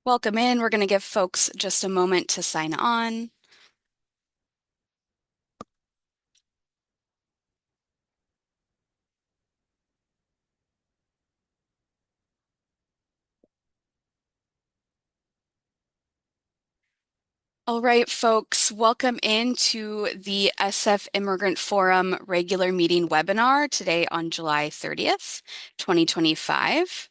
Welcome in. We're going to give folks just a moment to sign on. All right, folks, welcome into the SF Immigrant Forum regular meeting webinar today on July 30th, 2025.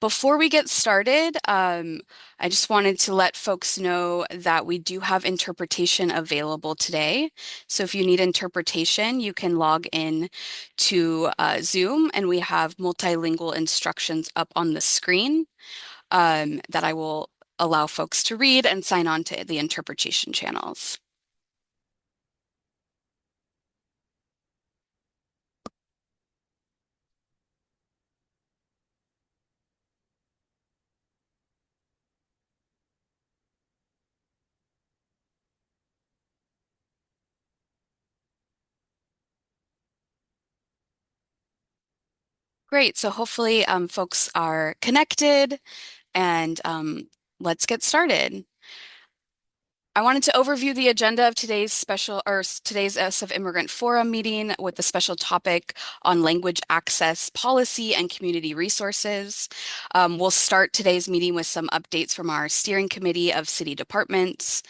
Before we get started, I just wanted to let folks know that we do have interpretation available today. So if you need interpretation, you can log in to Zoom, and we have multilingual instructions up on the screen that I will allow folks to read and sign on to the interpretation channels. Great. So hopefully folks are connected and let's get started. I wanted to overview the agenda of today's SF Immigrant Forum meeting with the special topic on language access policy and community resources. We'll start today's meeting with some updates from our steering committee of city departments.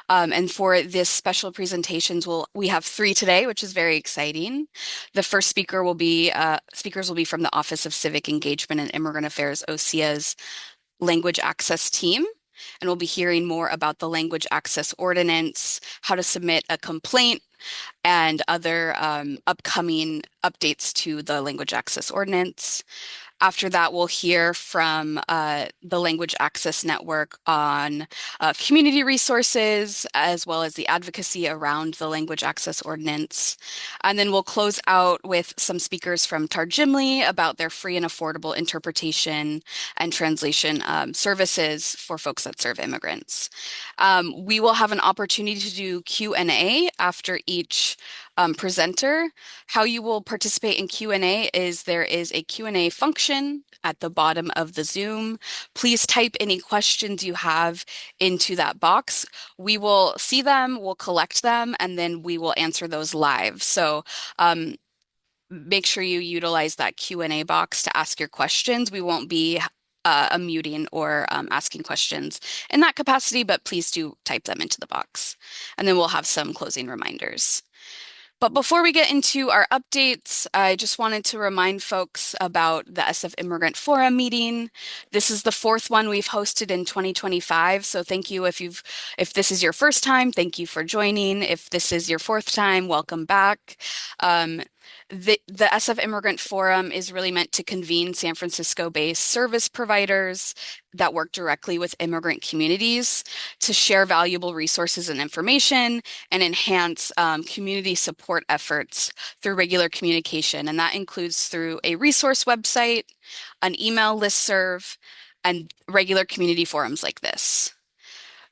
And for this special presentations, we have three today, which is very exciting. The first speakers will be from the Office of Civic Engagement and Immigrant Affairs, OSEA's language access team. And we'll be hearing more about the language access ordinance, how to submit a complaint, and other upcoming updates to the language access ordinance. After that, we'll hear from the Language Access Network on community resources, as well as the advocacy around the Language Access Ordinance. And then we'll close out with some speakers from Tarjimly about their free and affordable interpretation and translation services for folks that serve immigrants. We will have an opportunity to do Q&A after each presenter. How you will participate in Q&A is there is a Q&A function at the bottom of the Zoom. Please type any questions you have into that box. We will see them, we'll collect them, and then we will answer those live. So make sure you utilize that Q&A box to ask your questions. We won't be unmuting or asking questions in that capacity, but please do type them into the box. And then we'll have some closing reminders. But before we get into our updates, I just wanted to remind folks about the SF Immigrant Forum meeting. This is the fourth one we've hosted in 2025. So thank you if this is your first time, thank you for joining. If this is your fourth time, welcome back. The SF Immigrant Forum is really meant to convene San Francisco-based service providers that work directly with immigrant communities to share valuable resources and information and enhance community support efforts through regular communication. And that includes through a resource website, an email listserv, and regular community forums like this.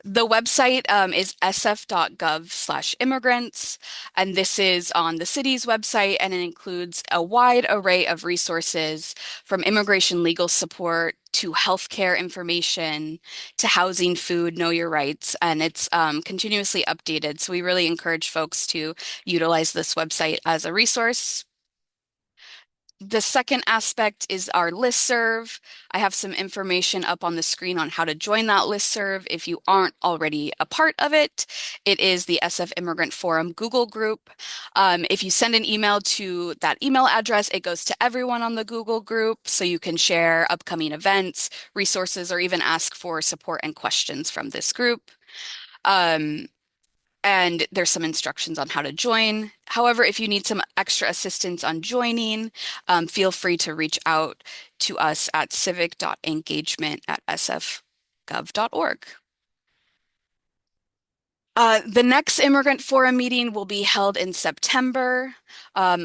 The website is sf.gov/immigrants, and this is on the city's website, and it includes a wide array of resources from immigration legal support to healthcare information to housing, food, know your rights, and it's continuously updated. So we really encourage folks to utilize this website as a resource. The second aspect is our listserv. I have some information up on the screen on how to join that listserv if you aren't already a part of it. It is the SF Immigrant Forum Google group. If you send an email to that email address, it goes to everyone on the Google group, so you can share upcoming events, resources, or even ask for support and questions from this group. And there's some instructions on how to join. However, if you need some extra assistance on joining, feel free to reach out to us at civic.engagement@sfgov.org. The next Immigrant Forum meeting will be held in September,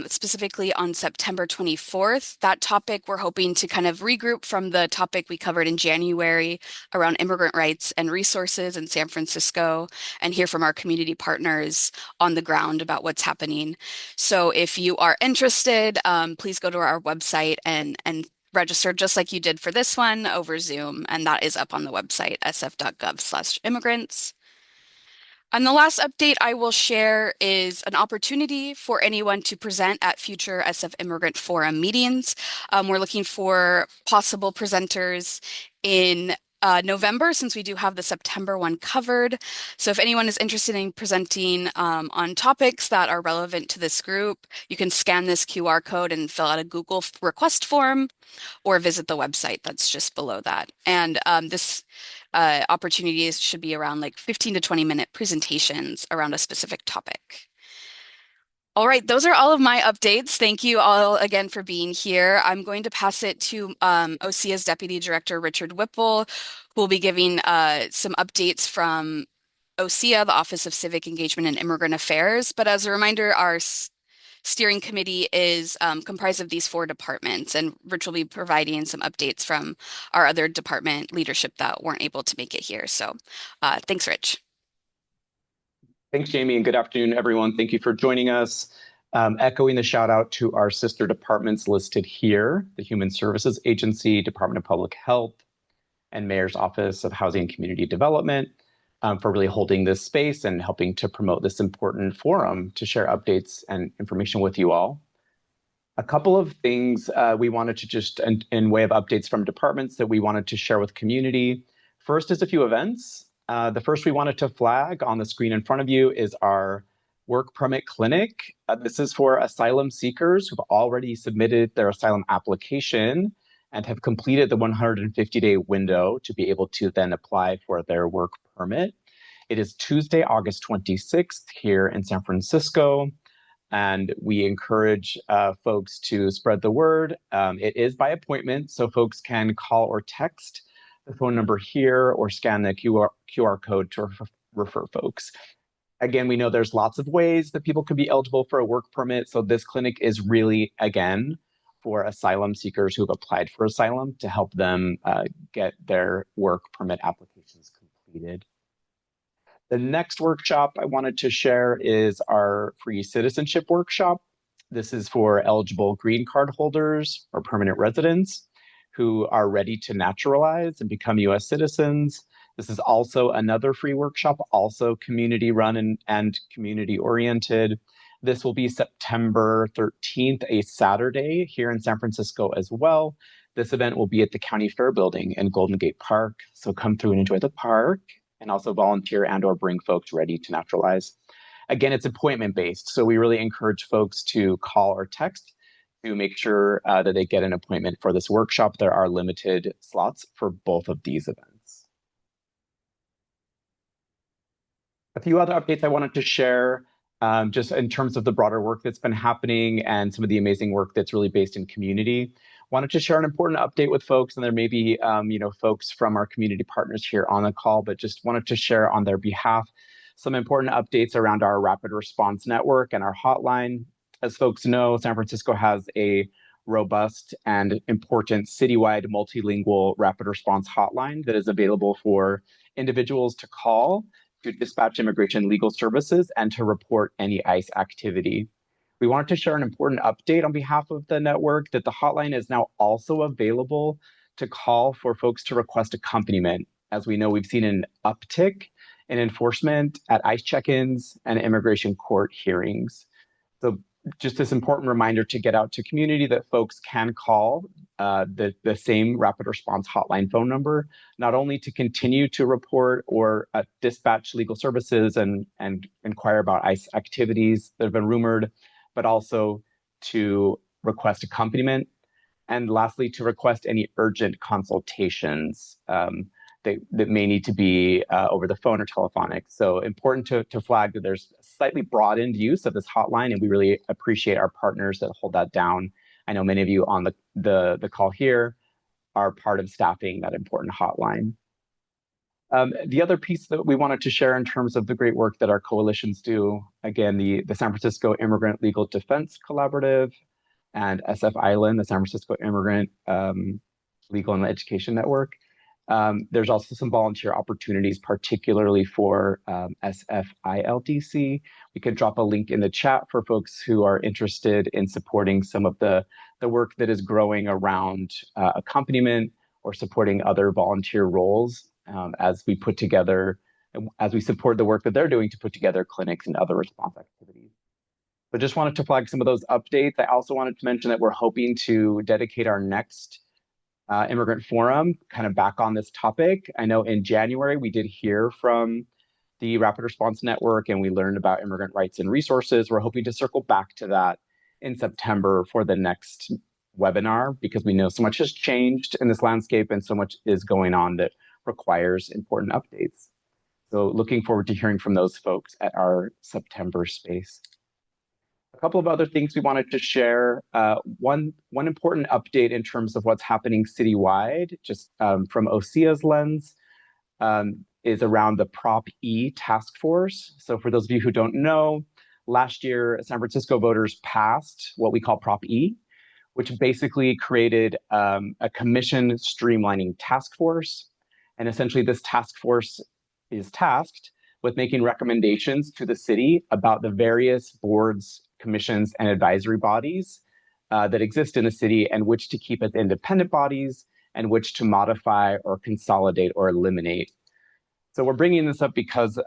specifically on September 24th. That topic, we're hoping to kind of regroup from the topic we covered in January around immigrant rights and resources in San Francisco and hear from our community partners on the ground about what's happening. So if you are interested, please go to our website and register just like you did for this one over Zoom, and that is up on the website, sf.gov/immigrants. And the last update I will share is an opportunity for anyone to present at future SF Immigrant Forum meetings. We're looking for possible presenters in November, since we do have the September one covered. So if anyone is interested in presenting on topics that are relevant to this group, you can scan this QR code and fill out a Google request form or visit the website that's just below that. And this opportunities should be around like 15 to 20-minute presentations around a specific topic. All right, those are all of my updates. Thank you all again for being here. I'm going to pass it to OSEA's Deputy Director, Richard Whipple, who will be giving some updates from OSEA, the Office of Civic Engagement and Immigrant Affairs. But as a reminder, our steering committee is comprised of these four departments, and Rich will be providing some updates from our other department leadership that weren't able to make it here. So thanks, Rich. Thanks, Jamie, and good afternoon, everyone. Thank you for joining us. Echoing the shout out to our sister departments listed here, the Human Services Agency, Department of Public Health, and Mayor's Office of Housing and Community Development for really holding this space and helping to promote this important forum to share updates and information with you all. A couple of things we wanted to just, in way of updates from departments that we wanted to share with community. First is a few events. The first we wanted to flag on the screen in front of you is our work permit clinic. This is for asylum seekers who've already submitted their asylum application and have completed the 150-day window to be able to then apply for their work permit. It is Tuesday, August 26th here in San Francisco, and we encourage folks to spread the word. It is by appointment, so folks can call or text the phone number here or scan the QR code to refer folks. Again, we know there's lots of ways that people could be eligible for a work permit, so this clinic is really, again, for asylum seekers who've applied for asylum to help them get their work permit applications completed. The next workshop I wanted to share is our free citizenship workshop. This is for eligible green card holders or permanent residents who are ready to naturalize and become US citizens. This is also another free workshop, also community run and community oriented. This will be September 13th, a Saturday here in San Francisco as well. This event will be at the County Fair Building in Golden Gate Park. So come through and enjoy the park and also volunteer and or bring folks ready to naturalize. Again, it's appointment based. So we really encourage folks to call or text to make sure that they get an appointment for this workshop. There are limited slots for both of these events. A few other updates I wanted to share just in terms of the broader work that's been happening and some of the amazing work that's really based in community. Wanted to share an important update with folks, and there may be folks from our community partners here on the call, but just wanted to share on their behalf some important updates around our rapid response network and our hotline. As folks know, San Francisco has a robust and important citywide multilingual rapid response hotline that is available for individuals to call to dispatch immigration legal services and to report any ICE activity. We wanted to share an important update on behalf of the network that the hotline is now also available to call for folks to request accompaniment. As we know, we've seen an uptick in enforcement at ICE check-ins and immigration court hearings. So just this important reminder to get out to community that folks can call the same rapid response hotline phone number, not only to continue to report or dispatch legal services and inquire about ICE activities that have been rumored, but also to request accompaniment. And lastly, to request any urgent consultations that may need to be over the phone or telephonic. So important to flag that there's slightly broadened use of this hotline, and we really appreciate our partners that hold that down. I know many of you on the call here are part of staffing that important hotline. The other piece that we wanted to share in terms of the great work that our coalitions do, again, the San Francisco Immigrant Legal Defense Collaborative and SF Island, the San Francisco Immigrant Legal and Education Network. There's also some volunteer opportunities, particularly for SFILDC. We could drop a link in the chat for folks who are interested in supporting some of the work that is growing around accompaniment or supporting other volunteer roles as we put together, as we support the work that they're doing to put together clinics and other response activities. But just wanted to flag some of those updates. I also wanted to mention that we're hoping to dedicate our next Immigrant Forum kind of back on this topic. I know in January we did hear from the Rapid Response Network and we learned about immigrant rights and resources. We're hoping to circle back to that in September for the next webinar because we know so much has changed in this landscape and so much is going on that requires important updates. So looking forward to hearing from those folks at our September space. A couple of other things we wanted to share. One important update in terms of what's happening citywide, just from OSEA's lens, is around the Prop E task force. So for those of you who don't know, last year San Francisco voters passed what we call Prop E, which basically created a commission streamlining task force. And essentially, this task force is tasked with making recommendations to the city about the various boards, commissions, and advisory bodies that exist in the city and which to keep as independent bodies and which to modify or consolidate or eliminate. So we're bringing this up because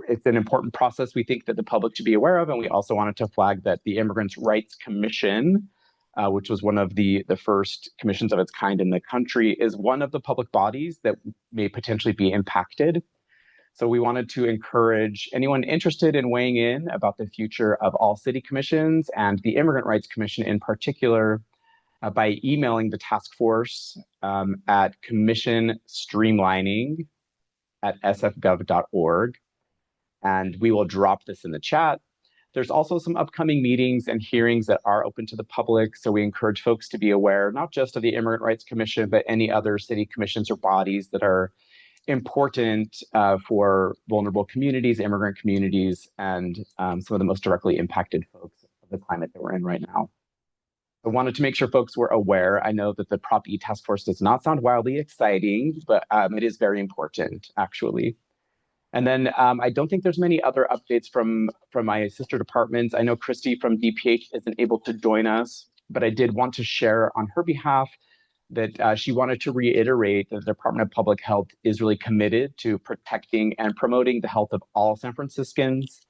it's an important process we think that the public should be aware of. And we also wanted to flag that the Immigrants' Rights Commission, which was one of the first commissions of its kind in the country, is one of the public bodies that may potentially be impacted. So we wanted to encourage anyone interested in weighing in about the future of all city commissions and the Immigrant Rights Commission in particular by emailing the task force at commissionstreamlining@sfgov.org. And we will drop this in the chat. There's also some upcoming meetings and hearings that are open to the public. So we encourage folks to be aware, not just of the Immigrant Rights Commission, but any other city commissions or bodies that are important for vulnerable communities, immigrant communities, and some of the most directly impacted folks of the climate that we're in right now. I wanted to make sure folks were aware. I know that the Prop E task force does not sound wildly exciting, but it is very important, actually. And then I don't think there's many other updates from my sister departments. I know Christy from DPH isn't able to join us, but I did want to share on her behalf that she wanted to reiterate that the Department of Public Health is really committed to protecting and promoting the health of all San Franciscans,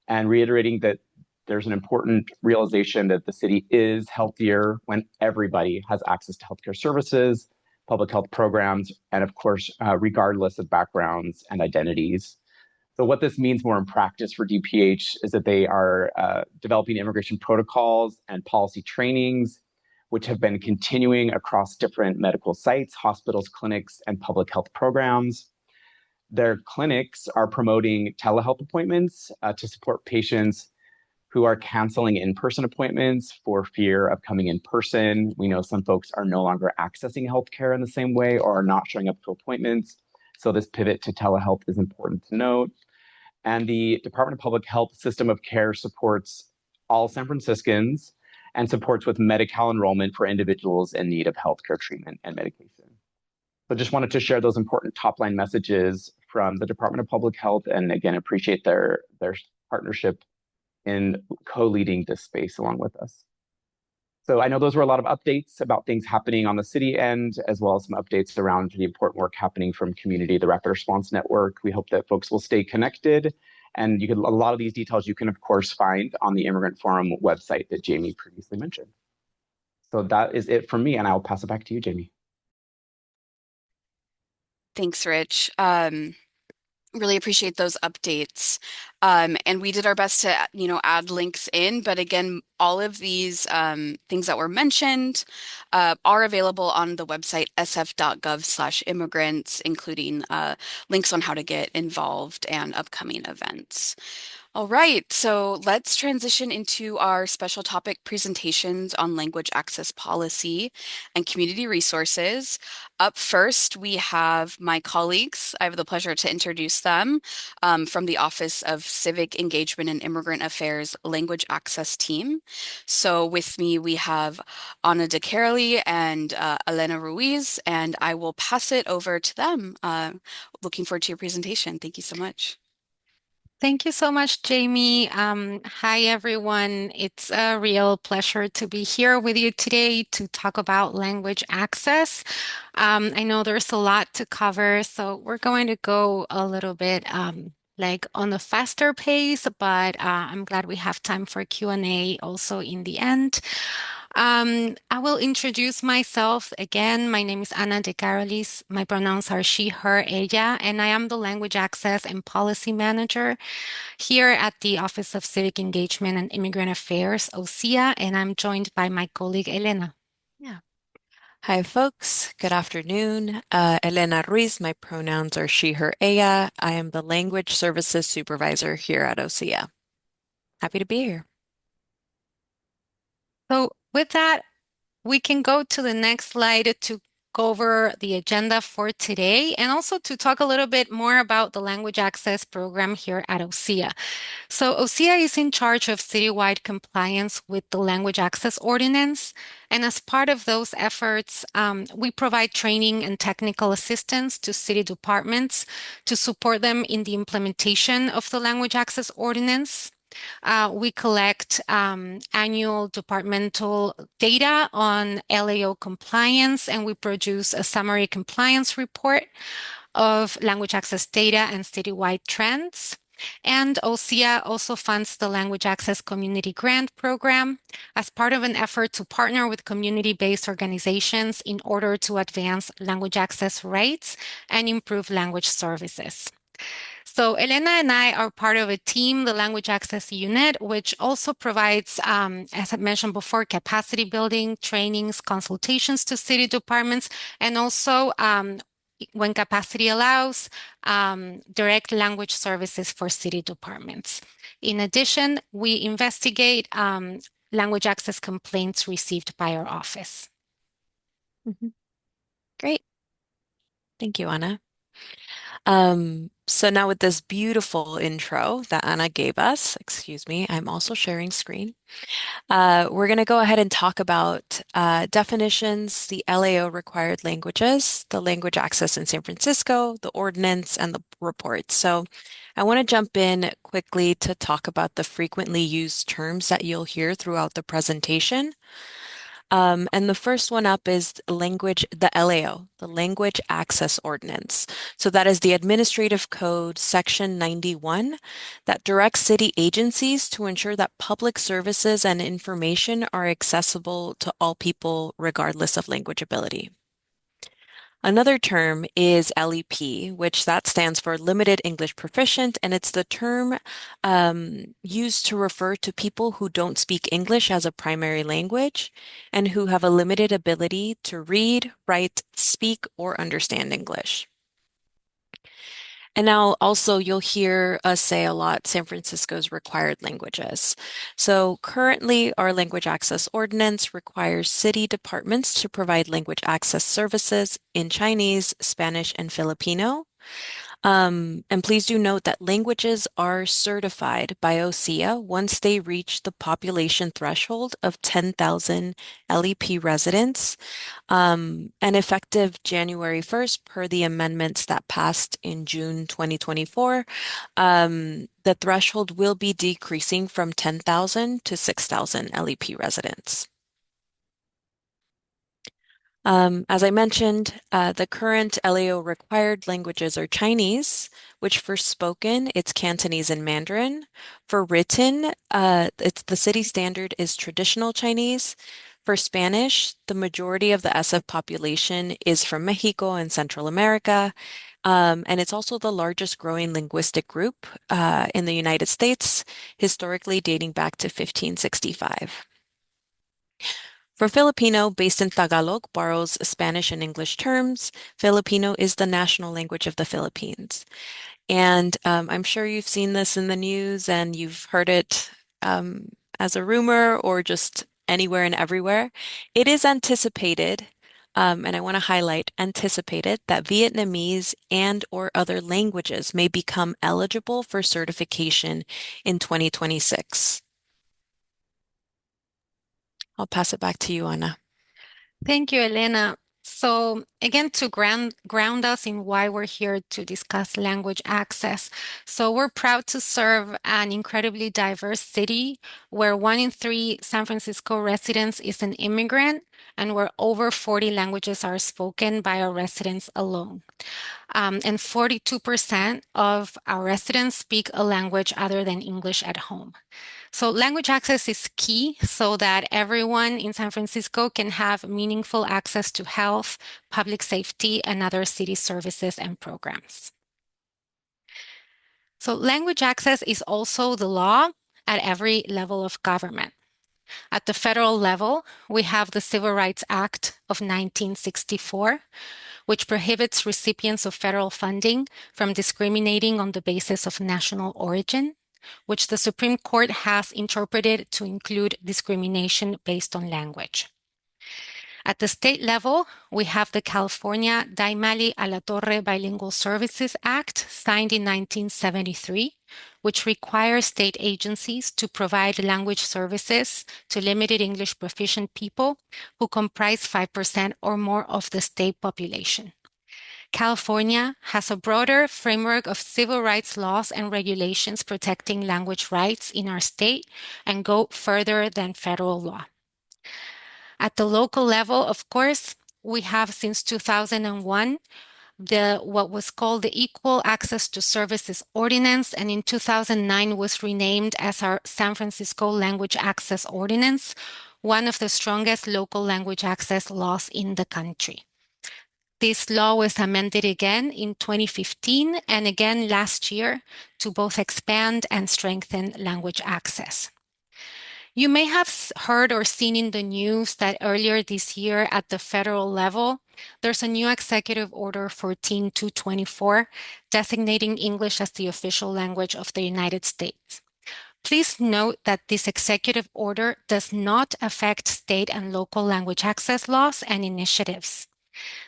and reiterating that there's an important realization that the city is healthier when everybody has access to healthcare services, public health programs, and of course, regardless of backgrounds and identities. So what this means more in practice for DPH is that they are developing immigration protocols and policy trainings, which have been continuing across different medical sites, hospitals, clinics, and public health programs. Their clinics are promoting telehealth appointments to support patients who are canceling in-person appointments for fear of coming in person. We know some folks are no longer accessing healthcare in the same way or are not showing up to appointments. So this pivot to telehealth is important to note. And the Department of Public Health system of care supports all San Franciscans and supports with Medi-Cal enrollment for individuals in need of healthcare treatment and medication. So just wanted to share those important top-line messages from the Department of Public Health, and again, appreciate their partnership in co-leading this space along with us. So I know those were a lot of updates about things happening on the city end, as well as some updates around the important work happening from community, the Rapid Response Network. We hope that folks will stay connected. And a lot of these details you can, of course, find on the Immigrant Forum website that Jamie previously mentioned. So that is it from me, and I'll pass it back to you, Jamie. Thanks, Rich. Really appreciate those updates. And we did our best to, add links in. But again, all of these things that were mentioned are available on the website sf.gov/immigrants, including links on how to get involved and upcoming events. All right, so let's transition into our special topic presentations on language access policy and community resources. Up first, we have my colleagues. I have the pleasure to introduce them from the Office of Civic Engagement and Immigrant Affairs Language Access Team. So with me, we have Ana de Caroli and Elena Ruiz, and I will pass it over to them. Looking forward to your presentation. Thank you so much. Thank you so much, Jamie. Hi, everyone. It's a real pleasure to be here with you today to talk about language access. I know there's a lot to cover, so we're going to go a little bit like on a faster pace, but I'm glad we have time for Q&A also in the end. I will introduce myself again. My name is Ana de Carolis. My pronouns are she, her, ella, and I am the Language Access and Policy Manager here at the Office of Civic Engagement and Immigrant Affairs, OCIA, and I'm joined by my colleague Elena. Yeah. Hi, folks. Good afternoon. Elena Ruiz. My pronouns are she, her, ella. I am the Language Services Supervisor here at OCIA. Happy to be here. So, with that, we can go to the next slide to go over the agenda for today and also to talk a little bit more about the Language Access Program here at OCIA. So OCIA is in charge of citywide compliance with the Language Access Ordinance. And as part of those efforts, we provide training and technical assistance to city departments to support them in the implementation of the Language Access Ordinance. We collect annual departmental data on LAO compliance, and we produce a summary compliance report of language access data and citywide trends. And OCIA also funds the Language Access Community Grant Program as part of an effort to partner with community-based organizations in order to advance language access rights and improve language services. So Elena and I are part of a team, the Language Access Unit, which also provides, as I mentioned before, capacity building, trainings, consultations to city departments, and also when capacity allows, direct language services for city departments. In addition, we investigate language access complaints received by our office. Mhm. Great. Thank you, Anna. So now with this beautiful intro that Anna gave us, excuse me, I'm also sharing screen. We're going to go ahead and talk about definitions, the LAO required languages, the language access in San Francisco, the ordinance, and the report. So I want to jump in quickly to talk about the frequently used terms that you'll hear throughout the presentation. And the first one up is the LAO, the Language Access Ordinance. So that is the Administrative Code, Section 91, that directs city agencies to ensure that public services and information are accessible to all people regardless of language ability. Another term is LEP, which that stands for Limited English Proficient, and it's the term used to refer to people who don't speak English as a primary language and who have a limited ability to read, write, speak, or understand English. And now also you'll hear us say a lot San Francisco's required languages. So currently our language access ordinance requires city departments to provide language access services in Chinese, Spanish, and Filipino. And please do note that languages are certified by OCIA once they reach the population threshold of 10,000 LEP residents, and effective January 1st per the amendments that passed in June 2024, the threshold will be decreasing from 10,000 to 6,000 LEP residents. As I mentioned, the current LAO required languages are Chinese, which for spoken, it's Cantonese and Mandarin. For written, the city standard is traditional Chinese. For Spanish, the majority of the SF population is from Mexico and Central America. And it's also the largest growing linguistic group in the United States, historically dating back to 1565. For Filipino, based in Tagalog, borrows Spanish and English terms. Filipino is the national language of the Philippines. And I'm sure you've seen this in the news and you've heard it as a rumor or just anywhere and everywhere. It is anticipated, and I want to highlight anticipated, that Vietnamese and or other languages may become eligible for certification in 2026. I'll pass it back to you, Anna. Thank you, Elena. So again, to ground us in why we're here to discuss language access. So we're proud to serve an incredibly diverse city where 1 in 3 San Francisco residents is an immigrant and where over 40 languages are spoken by our residents alone. And 42% of our residents speak a language other than English at home. So language access is key so that everyone in San Francisco can have meaningful access to health, public safety, and other city services and programs. So language access is also the law at every level of government. At the federal level, we have the Civil Rights Act of 1964, which prohibits recipients of federal funding from discriminating on the basis of national origin, which the Supreme Court has interpreted to include discrimination based on language. At the state level, we have the California Dai Mali a la Torre Bilingual Services Act, signed in 1973, which requires state agencies to provide language services to limited English proficient people who comprise 5% or more of the state population. California has a broader framework of civil rights laws and regulations protecting language rights in our state and go further than federal law. At the local level, of course, we have since 2001 what was called the Equal Access to Services Ordinance, and in 2009 was renamed as our San Francisco Language Access Ordinance, one of the strongest local language access laws in the country. This law was amended again in 2015 and again last year to both expand and strengthen language access. You may have heard or seen in the news that earlier this year at the federal level, there's a new Executive Order 14224 designating English as the official language of the United States. Please note that this executive order does not affect state and local language access laws and initiatives.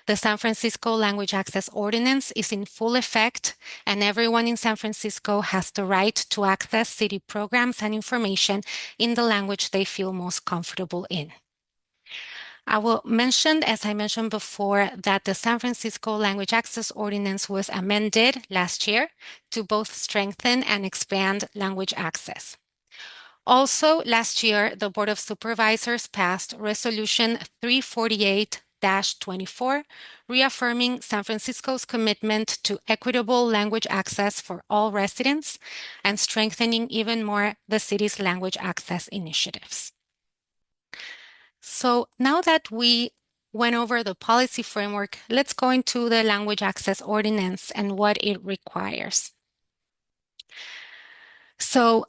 The San Francisco Language Access Ordinance is in full effect, and everyone in San Francisco has the right to access city programs and information in the language they feel most comfortable in. I will mention, as I mentioned before, that the San Francisco Language Access Ordinance was amended last year to both strengthen and expand language access. Also, last year, the Board of Supervisors passed Resolution 348-24, reaffirming San Francisco's commitment to equitable language access for all residents and strengthening even more the city's language access initiatives. So now that we went over the policy framework, let's go into the Language Access Ordinance and what it requires. So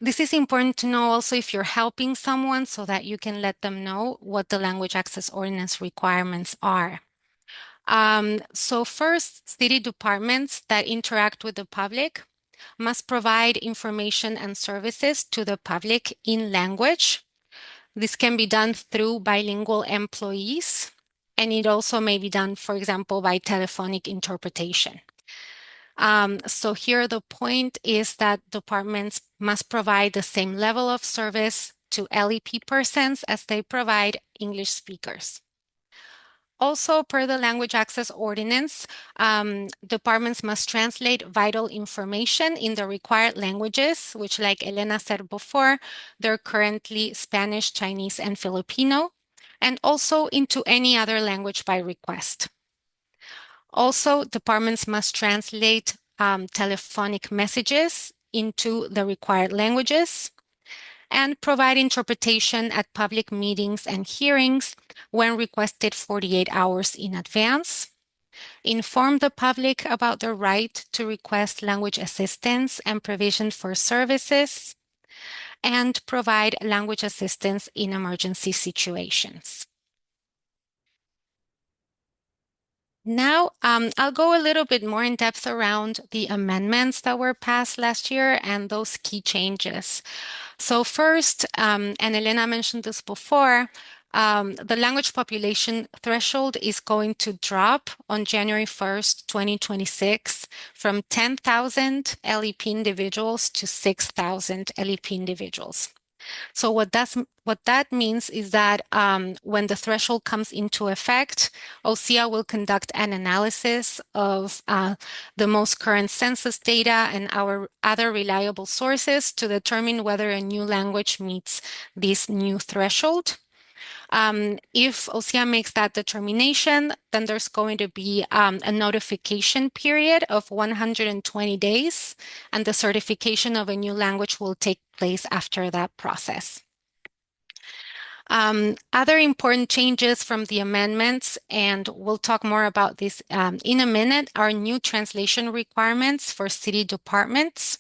this is important to know also if you're helping someone so that you can let them know what the Language Access Ordinance requirements are. So first, city departments that interact with the public must provide information and services to the public in language. This can be done through bilingual employees, and it also may be done, for example, by telephonic interpretation. So here the point is that departments must provide the same level of service to LEP persons as they provide English speakers. Also, per the Language Access Ordinance, departments must translate vital information in the required languages, which, like Elena said before, they're currently Spanish, Chinese, and Filipino, and also into any other language by request. Also, departments must translate telephonic messages into the required languages and provide interpretation at public meetings and hearings when requested 48 hours in advance. Inform the public about the right to request language assistance and provision for services, and provide language assistance in emergency situations. Now, I'll go a little bit more in depth around the amendments that were passed last year and those key changes. So first, and Elena mentioned this before, the language population threshold is going to drop on January 1st, 2026, from 10,000 LEP individuals to 6,000 LEP individuals. So what that means is that when the threshold comes into effect, OSEA will conduct an analysis of the most current census data and our other reliable sources to determine whether a new language meets this new threshold. If OSEA makes that determination, then there's going to be a notification period of 120 days, and the certification of a new language will take place after that process. Other important changes from the amendments, and we'll talk more about this in a minute, are new translation requirements for city departments,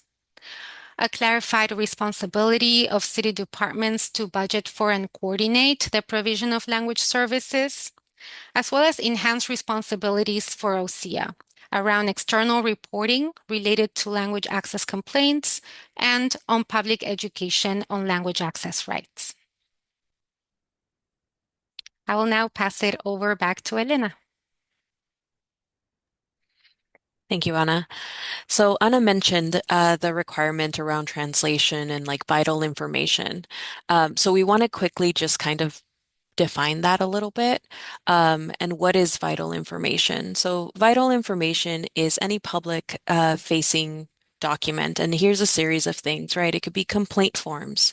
a clarified responsibility of city departments to budget for and coordinate the provision of language services, as well as enhanced responsibilities for OSEA around external reporting related to language access complaints and on public education on language access rights. I will now pass it over back to Elena. Thank you, Anna. So Anna mentioned the requirement around translation and like vital information. So we want to quickly just kind of define that a little bit. And what is vital information? So vital information is any public facing document. And here's a series of things, right? It could be complaint forms,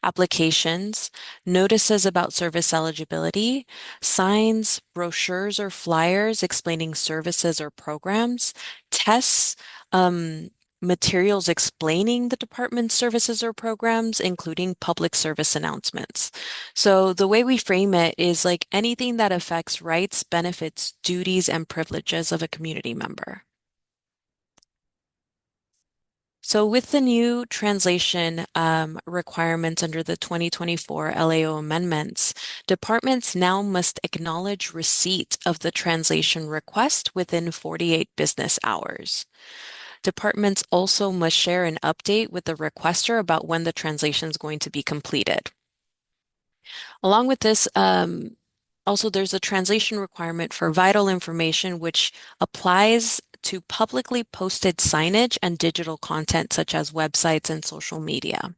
applications, notices about service eligibility, signs, brochures or flyers explaining services or programs, tests, materials explaining the department's services or programs, including public service announcements. So the way we frame it is like anything that affects rights, benefits, duties, and privileges of a community member. So with the new translation requirements under the 2024 LAO amendments, departments now must acknowledge receipt of the translation request within 48 business hours. Departments also must share an update with the requester about when the translation is going to be completed. Along with this, also there's a translation requirement for vital information, which applies to publicly posted signage and digital content such as websites and social media.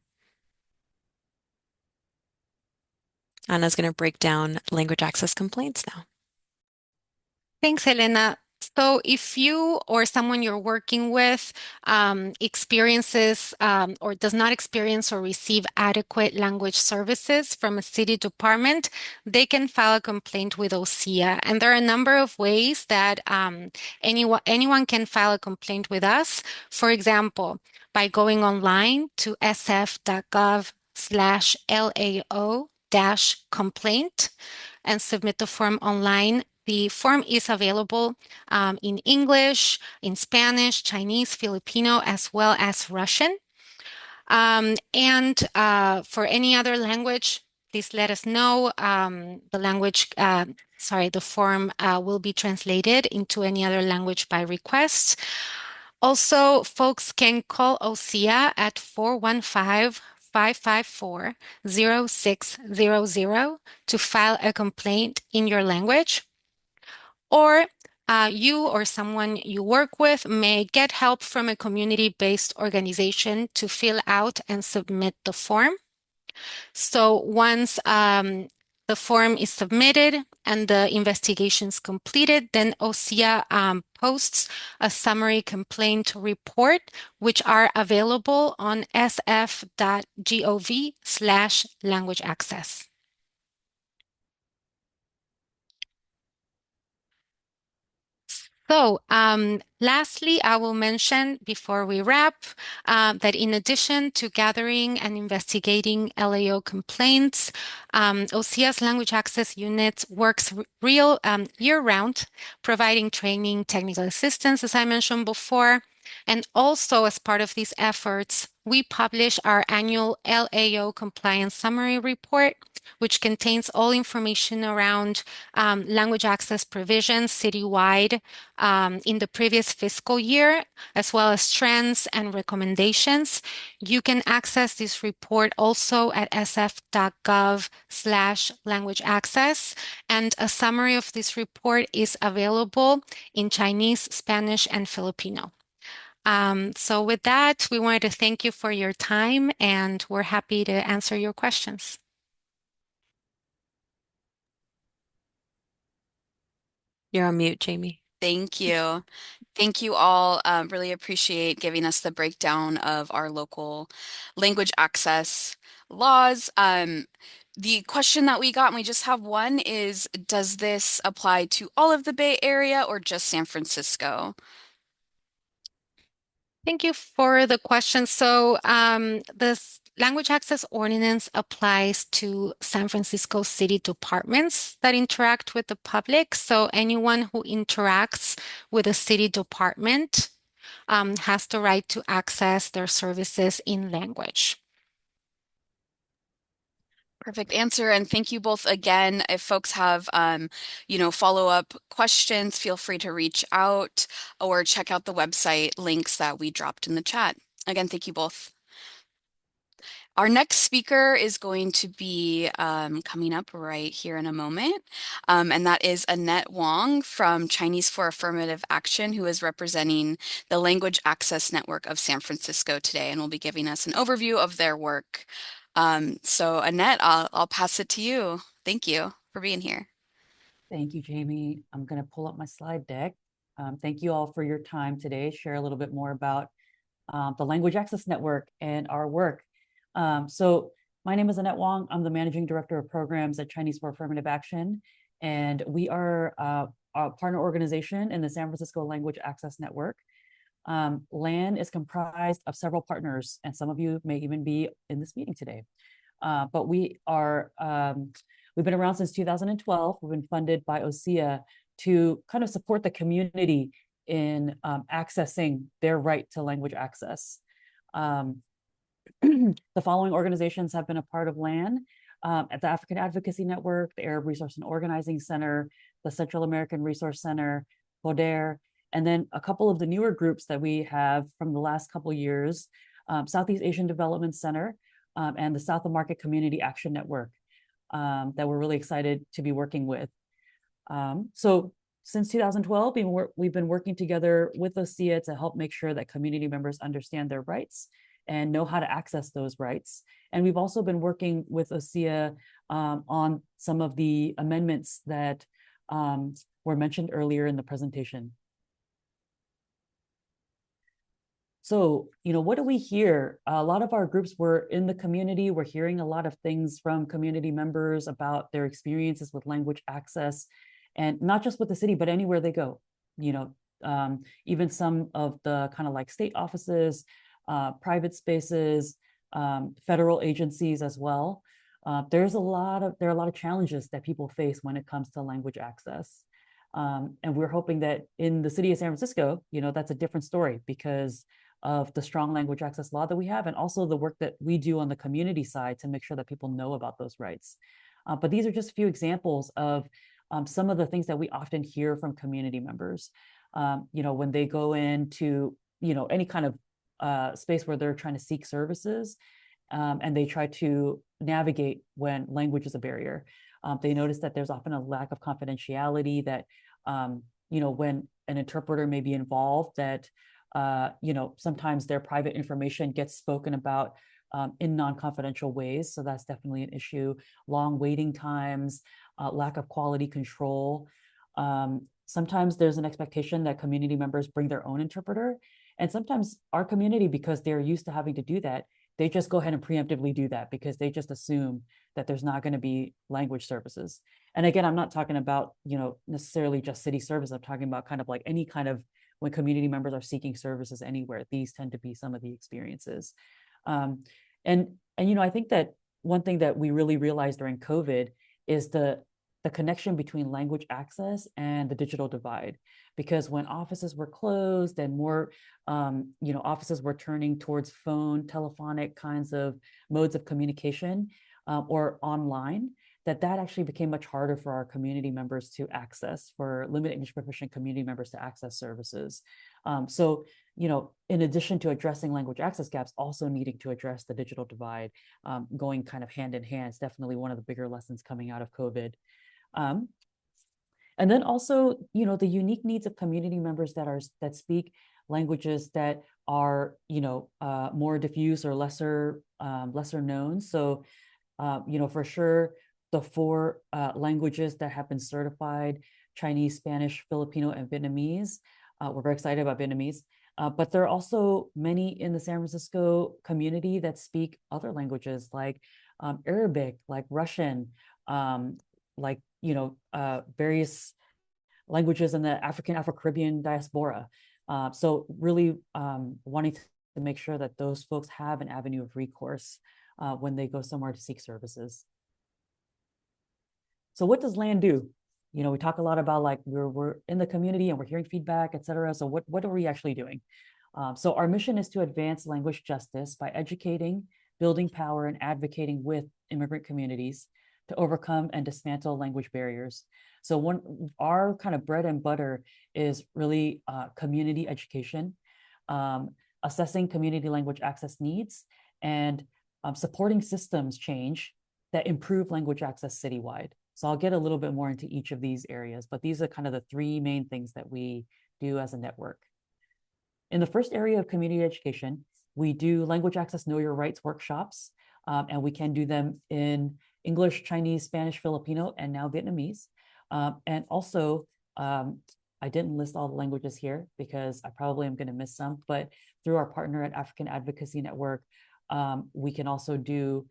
Anna's going to break down language access complaints now. Thanks, Helena. So if you or someone you're working with experiences or does not experience or receive adequate language services from a city department, they can file a complaint with OSEA. And there are a number of ways that anyone can file a complaint with us. For example, by going online to sf.gov/lao-complaint and submit the form online. The form is available in English, in Spanish, Chinese, Filipino, as well as Russian. And for any other language, please let us know. The form will be translated into any other language by request. Also, folks can call OSEA at 415-554-0600 to file a complaint in your language. Or you or someone you work with may get help from a community-based organization to fill out and submit the form. So once the form is submitted and the investigation is completed, then OSEA posts a summary complaint report, which are available on sf.gov/language access. So lastly, I will mention before we wrap that in addition to gathering and investigating LAO complaints, OSEA's Language Access Unit works year-round, providing training, technical assistance, as I mentioned before, And also, as part of these efforts, we publish our annual LAO Compliance Summary Report, which contains all information around language access provisions citywide in the previous fiscal year, as well as trends and recommendations. You can access this report also at sf.gov/language access, and a summary of this report is available in Chinese, Spanish, and Filipino. So with that, we wanted to thank you for your time, and we're happy to answer your questions. You're on mute, Jamie. Thank you. Thank you all. Really appreciate giving us the breakdown of our local language access laws. The question that we got, and we just have one, is does this apply to all of the Bay Area or just San Francisco? Thank you for the question. So this language access ordinance applies to San Francisco city departments that interact with the public. So anyone who interacts with a city department has the right to access their services in language. Perfect answer. And thank you both again. If folks have, follow-up questions, feel free to reach out or check out the website links that we dropped in the chat. Again, thank you both. Our next speaker is going to be coming up right here in a moment, and that is Annette Wong from Chinese for Affirmative Action, who is representing the Language Access Network of San Francisco today, and will be giving us an overview of their work. So Annette, I'll pass it to you. Thank you for being here. Thank you, Jamie. I'm going to pull up my slide deck. Thank you all for your time today. Share a little bit more about the Language Access Network and our work. So my name is Annette Wong. I'm the Managing Director of Programs at Chinese for Affirmative Action, and we are a partner organization in the San Francisco Language Access Network. LAN is comprised of several partners, and some of you may even be in this meeting today. But we've been around since 2012. We've been funded by OSEA to kind of support the community in accessing their right to language access. The following organizations have been a part of LAN: at the African Advocacy Network, the Arab Resource and Organizing Center, the Central American Resource Center, BODER, and then a couple of the newer groups that we have from the last couple of years, Southeast Asian Development Center, and the South of Market Community Action Network that we're really excited to be working with. So since 2012, we've been working together with OSEA to help make sure that community members understand their rights and know how to access those rights. And we've also been working with OSEA on some of the amendments that were mentioned earlier in the presentation. So, what do we hear? A lot of our groups were in the community. We're hearing a lot of things from community members about their experiences with language access, and not just with the city, but anywhere they go. Even some of the kind of like state offices, private spaces, federal agencies as well. There are a lot of challenges that people face when it comes to language access. And we're hoping that in the city of San Francisco, that's a different story because of the strong language access law that we have, and also the work that we do on the community side to make sure that people know about those rights. But these are just a few examples of some of the things that we often hear from community members. When they go into, any kind of space where they're trying to seek services, and they try to navigate when language is a barrier. They notice that there's often a lack of confidentiality, that, when an interpreter may be involved, that sometimes their private information gets spoken about in non-confidential ways. So that's definitely an issue. Long waiting times, lack of quality control. Sometimes there's an expectation that community members bring their own interpreter. And sometimes our community, because they're used to having to do that, they just go ahead and preemptively do that because they just assume that there's not going to be language services. And again, I'm not talking about, necessarily just city service. I'm talking about kind of like any kind of, when community members are seeking services anywhere, these tend to be some of the experiences. And I think that one thing that we really realized during COVID is the the connection between language access and the digital divide. Because when offices were closed and more, offices were turning towards phone, telephonic kinds of modes of communication, or online, that actually became much harder for our community members to access, for limited English proficient community members to access services. So, in addition to addressing language access gaps, also needing to address the digital divide, going kind of hand in hand, is definitely one of the bigger lessons coming out of COVID. And then also, the unique needs of community members that speak languages that are, more diffuse or lesser known. So, for sure, the four languages that have been certified, Chinese, Spanish, Filipino, and Vietnamese. We're very excited about Vietnamese. But there are also many in the San Francisco community that speak other languages like Arabic, like Russian, like, various languages in the Afro-Caribbean diaspora. So really wanting to make sure that those folks have an avenue of recourse when they go somewhere to seek services. So what does LAN do? We talk a lot about like we're in the community and we're hearing feedback, et cetera. So what are we actually doing? So our mission is to advance language justice by educating, building power, and advocating with immigrant communities to overcome and dismantle language barriers. So our kind of bread and butter is really community education, assessing community language access needs, and supporting systems change that improve language access citywide. So I'll get a little bit more into each of these areas, but these are kind of the three main things that we do as a network. In the first area of community education, we do language access know your rights workshops, and we can do them in English, Chinese, Spanish, Filipino, and now Vietnamese. And also, I didn't list all the languages here because I probably am going to miss some, but through our partner at African Advocacy Network, we can also do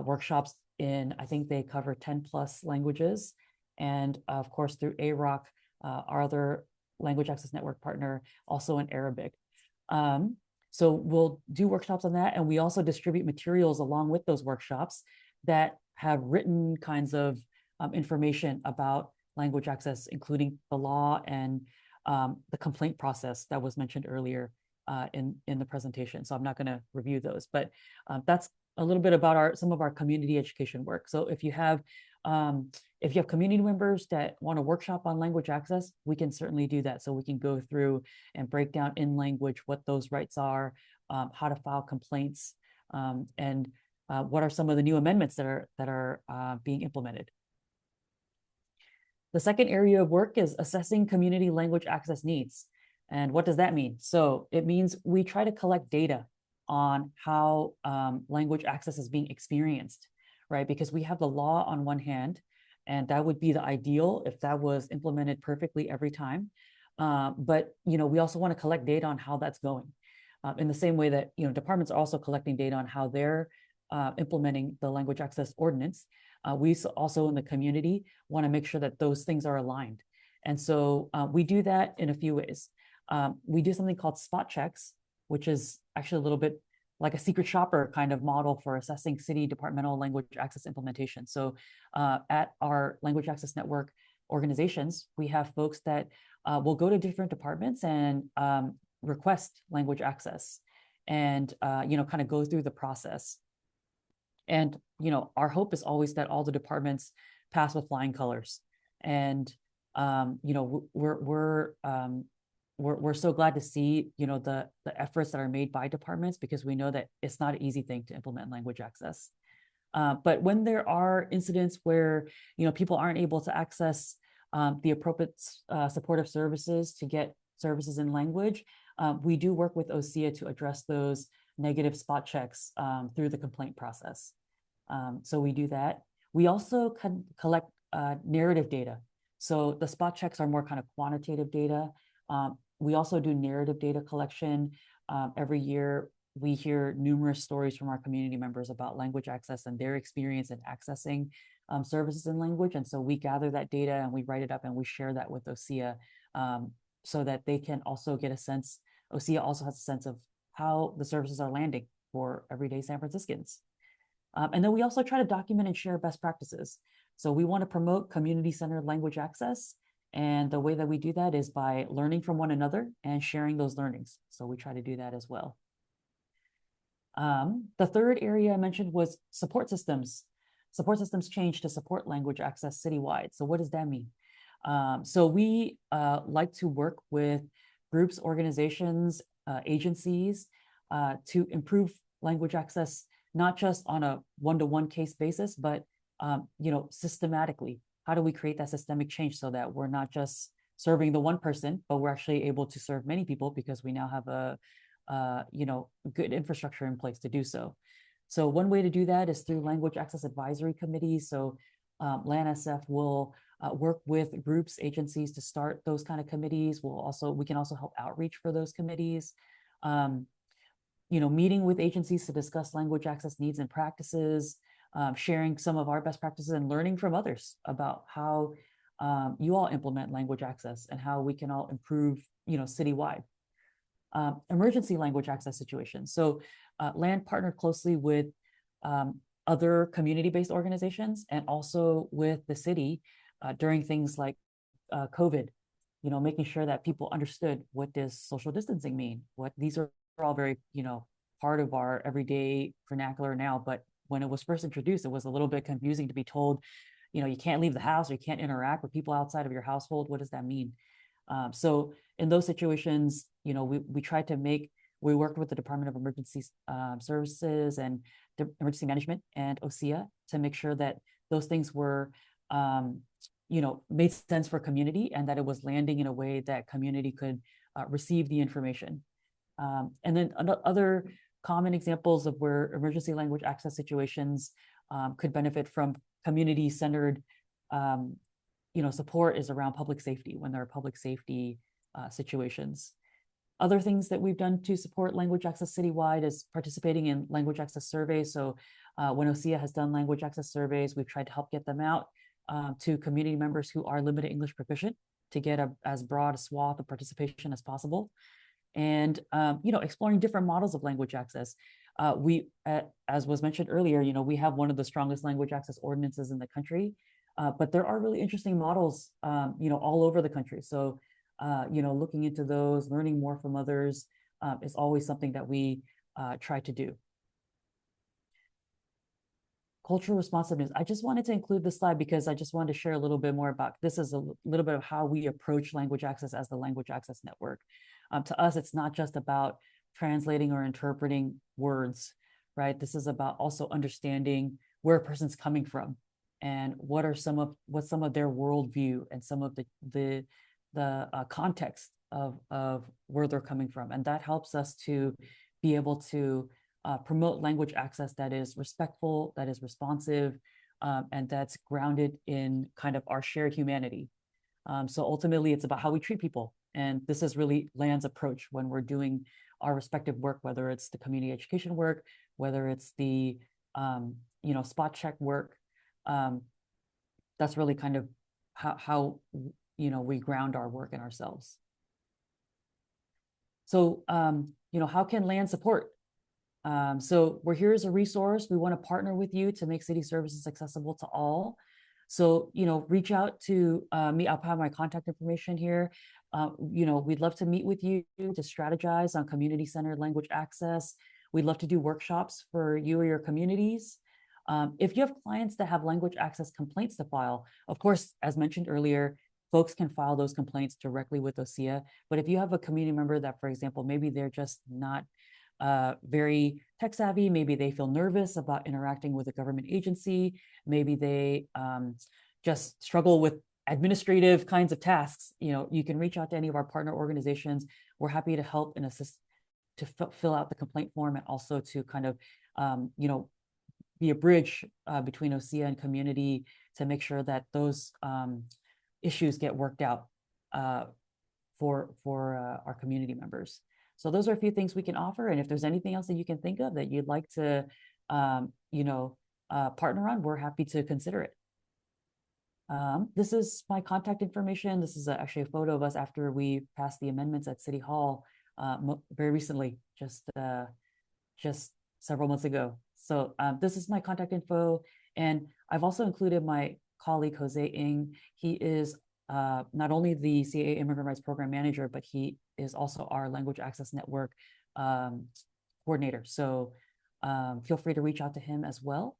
workshops in, I think they cover 10 plus languages. And of course, through AROC, our other language access network partner, also in Arabic. So we'll do workshops on that. And we also distribute materials along with those workshops that have written kinds of information about language access, including the law and the complaint process that was mentioned earlier in the presentation. So I'm not going to review those, but that's a little bit about some of our community education work. So if you have community members that want to workshop on language access, we can certainly do that. So we can go through and break down in language what those rights are, how to file complaints, and what are some of the new amendments that are being implemented. The second area of work is assessing community language access needs. And what does that mean? So it means we try to collect data on how language access is being experienced, right? Because we have the law on one hand, and that would be the ideal if that was implemented perfectly every time. But we also want to collect data on how that's going. In the same way that departments are also collecting data on how they're implementing the language access ordinance. We also in the community want to make sure that those things are aligned. And so we do that in a few ways. We do something called spot checks, which is actually a little bit like a secret shopper kind of model for assessing city departmental language access implementation. So at our language access network organizations, we have folks that will go to different departments and request language access and kind of go through the process. And our hope is always that all the departments pass with flying colors. And we're so glad to see the efforts that are made by departments, because we know that it's not an easy thing to implement language access. But when there are incidents where people aren't able to access the appropriate supportive services to get services in language, we do work with OSEA to address those negative spot checks through the complaint process. So we do that. We also collect narrative data. So the spot checks are more kind of quantitative data. We also do narrative data collection. Every year, we hear numerous stories from our community members about language access and their experience in accessing services in language. And so we gather that data and we write it up and we share that with OSEA so that they can also get a sense. OSEA also has a sense of how the services are landing for everyday San Franciscans. And then we also try to document and share best practices. So we want to promote community-centered language access. And the way that we do that is by learning from one another and sharing those learnings. So we try to do that as well. The third area I mentioned was support systems. Support systems change to support language access citywide. So what does that mean? So we like to work with groups, organizations, agencies to improve language access, not just on a one-to-one case basis, but systematically. How do we create that systemic change so that we're not just serving the one person, but we're actually able to serve many people because we now have a good infrastructure in place to do so. So one way to do that is through language access advisory committees. So LANSF will work with groups, agencies to start those kind of committees. We can also help outreach for those committees. Meeting with agencies to discuss language access needs and practices, sharing some of our best practices and learning from others about how you all implement language access and how we can all improve, citywide. Emergency language access situations. So LAND partnered closely with other community-based organizations and also with the city during things like COVID, making sure that people understood what does social distancing mean. These are all very, part of our everyday vernacular now, but when it was first introduced, it was a little bit confusing to be told, you can't leave the house or you can't interact with people outside of your household. What does that mean? So in those situations, we worked with the Department of Emergency Services and the Emergency Management and OSEA to make sure that those things were, made sense for community and that it was landing in a way that community could receive the information. And then other common examples of where emergency language access situations could benefit from community-centered support is around public safety when there are public safety situations. Other things that we've done to support language access citywide is participating in language access surveys. So when OSEA has done language access surveys, we've tried to help get them out to community members who are limited English proficient to get as broad a swath of participation as possible. And exploring different models of language access. As was mentioned earlier, we have one of the strongest language access ordinances in the country, but there are really interesting models, all over the country. So, looking into those, learning more from others is always something that we try to do. Cultural responsiveness. I just wanted to include this slide because I just wanted to share a little bit more about this is a little bit of how we approach language access as the Language Access Network. To us, it's not just about translating or interpreting words, right? This is about also understanding where a person's coming from and what's some of their worldview and some of the context of where they're coming from. And that helps us to be able to promote language access that is respectful, that is responsive, and that's grounded in kind of our shared humanity. So ultimately, it's about how we treat people. And this is really LAN's approach when we're doing our respective work, whether it's the community education work, whether it's the spot check work. That's really kind of how we ground our work in ourselves. So how can LAN support? So we're here as a resource. We want to partner with you to make city services accessible to all. So, reach out to me. I'll have my contact information here. We'd love to meet with you to strategize on community-centered language access. We'd love to do workshops for you or your communities. If you have clients that have language access complaints to file, of course, as mentioned earlier, folks can file those complaints directly with OSEA. But if you have a community member that, for example, maybe they're just not very tech savvy, maybe they feel nervous about interacting with a government agency, maybe they just struggle with administrative kinds of tasks, you can reach out to any of our partner organizations. We're happy to help and assist to fill out the complaint form and also to kind of, be a bridge between OSEA and community to make sure that those issues get worked out for our community members. So those are a few things we can offer. And if there's anything else that you can think of that you'd like to, partner on, we're happy to consider it. This is my contact information. This is actually a photo of us after we passed the amendments at City Hall very recently, just several months ago. So this is my contact info. And I've also included my colleague, Jose Ng. He is not only the CAA Immigrant Rights Program Manager, but he is also our Language Access Network coordinator. So feel free to reach out to him as well.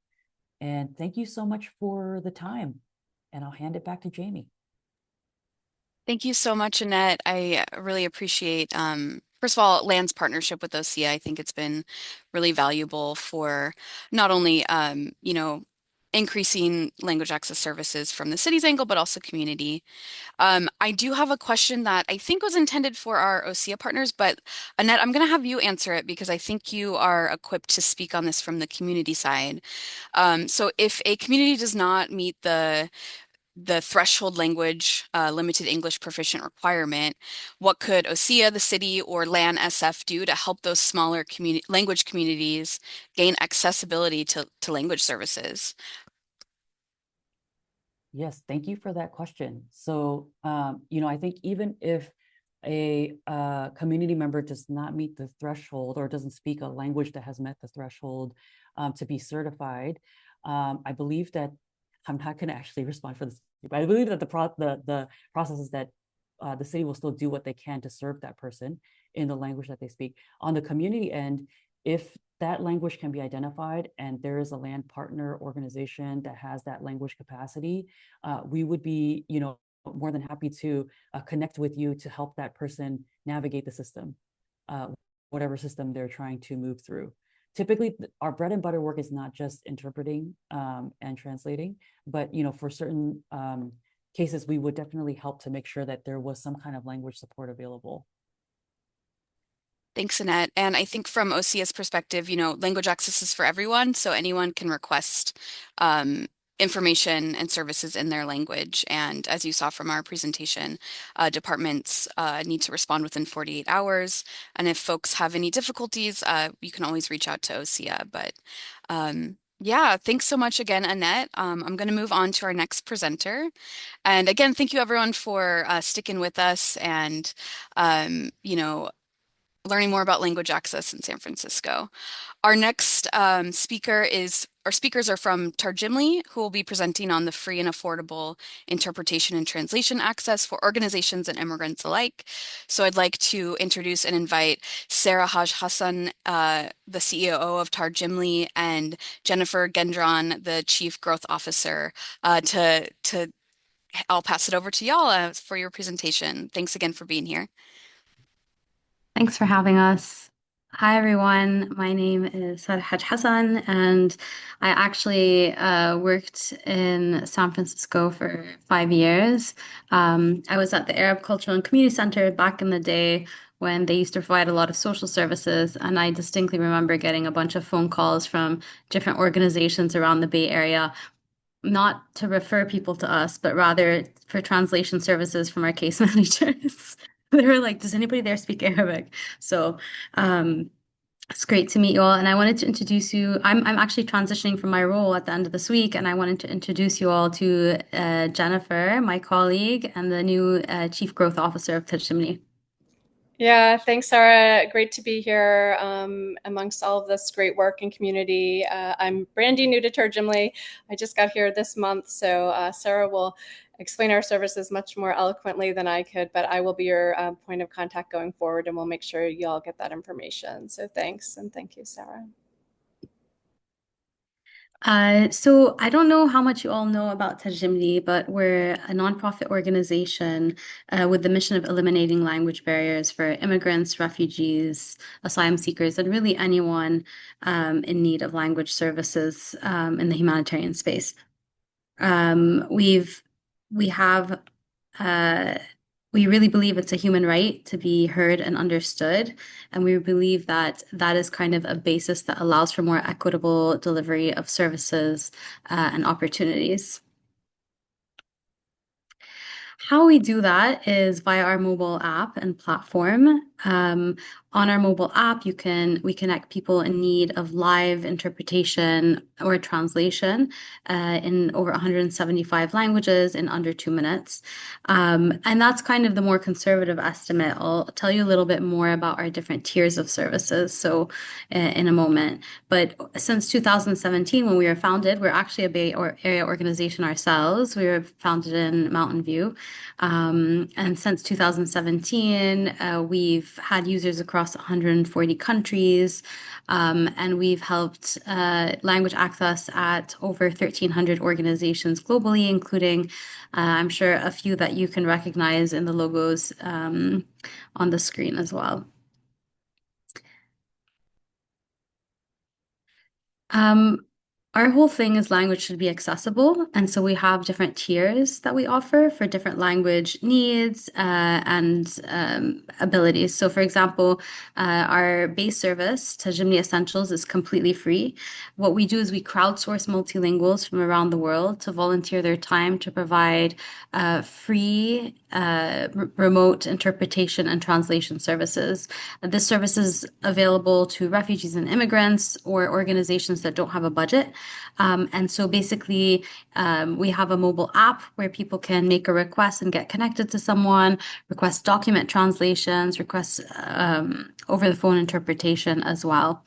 And thank you so much for the time. And I'll hand it back to Jamie. Thank you so much, Annette. I really appreciate, first of all, Land's partnership with OSEA. I think it's been really valuable for not only, increasing language access services from the city's angle, but also community. I do have a question that I think was intended for our OSEA partners, but Annette, I'm going to have you answer it because I think you are equipped to speak on this from the community side. So if a community does not meet the threshold language limited English proficient requirement, what could OSEA, the city, or LAN SF do to help those smaller language communities gain accessibility to language services? Yes, thank you for that question. So, I think even if a community member does not meet the threshold or doesn't speak a language that has met the threshold to be certified, I believe that I'm not going to actually respond for this, but I believe that the process is that the city will still do what they can to serve that person in the language that they speak. On the community end, if that language can be identified and there is a land partner organization that has that language capacity, we would be, more than happy to connect with you to help that person navigate the system, whatever system they're trying to move through. Typically, our bread and butter work is not just interpreting and translating, but for certain cases, we would definitely help to make sure that there was some kind of language support available. Thanks, Annette. And I think from OSEA's perspective, language access is for everyone, so anyone can request information and services in their language. And as you saw from our presentation, departments need to respond within 48 hours. And if folks have any difficulties, you can always reach out to OSEA. But yeah, thanks so much again, Annette. I'm going to move on to our next presenter. And again, thank you everyone for sticking with us and, learning more about language access in San Francisco. Our next speakers are from Tarjimli, who will be presenting on the free and affordable interpretation and translation access for organizations and immigrants alike. So I'd like to introduce and invite Sarah Haj Hassan, the CEO of Tarjimli, and Jennifer Gendron, the Chief Growth Officer, I'll pass it over to y'all for your presentation. Thanks again for being here. Thanks for having us. Hi, everyone. My name is Sarah Haj Hassan, and I actually worked in San Francisco for 5 years. I was at the Arab Cultural and Community Center back in the day when they used to provide a lot of social services, and I distinctly remember getting a bunch of phone calls from different organizations around the Bay Area, not to refer people to us, but rather for translation services from our case managers. They were like, does anybody there speak Arabic? So it's great to meet you all. And I wanted to introduce you. I'm actually transitioning from my role at the end of this week, and I wanted to introduce you all to Jennifer, my colleague, and the new Chief Growth Officer of Tajimni. Yeah, thanks, Sarah. Great to be here amongst all of this great work and community. I'm brandy new to Tarjimli. I just got here this month, so Sarah will explain our services much more eloquently than I could, but I will be your point of contact going forward, and we'll make sure you all get that information. So thanks, and thank you, Sarah. So I don't know how much you all know about Tajimli, but we're a nonprofit organization with the mission of eliminating language barriers for immigrants, refugees, asylum seekers, and really anyone in need of language services in the humanitarian space. We have we really believe it's a human right to be heard and understood. And we believe that that is kind of a basis that allows for more equitable delivery of services and opportunities. How we do that is via our mobile app and platform. On our mobile app, we connect people in need of live interpretation or translation in over 175 languages in under 2 minutes. And that's kind of the more conservative estimate. I'll tell you a little bit more about our different tiers of services. So in a moment. But since 2017, when we were founded, we're actually a Bay Area organization ourselves. We were founded in Mountain View. And since 2017, we've had users across 140 countries, and we've helped language access at over 1,300 organizations globally, including, I'm sure, a few that you can recognize in the logos on the screen as well. Um, our whole thing is language should be accessible. And so we have different tiers that we offer for different language needs and abilities. So, for example, our base service, Tajimni Essentials, is completely free. What we do is we crowdsource multilinguals from around the world to volunteer their time to provide free remote interpretation and translation services. This service is available to refugees and immigrants or organizations that don't have a budget. And so basically, we have a mobile app where people can make a request and get connected to someone, request document translations, request over the phone interpretation as well.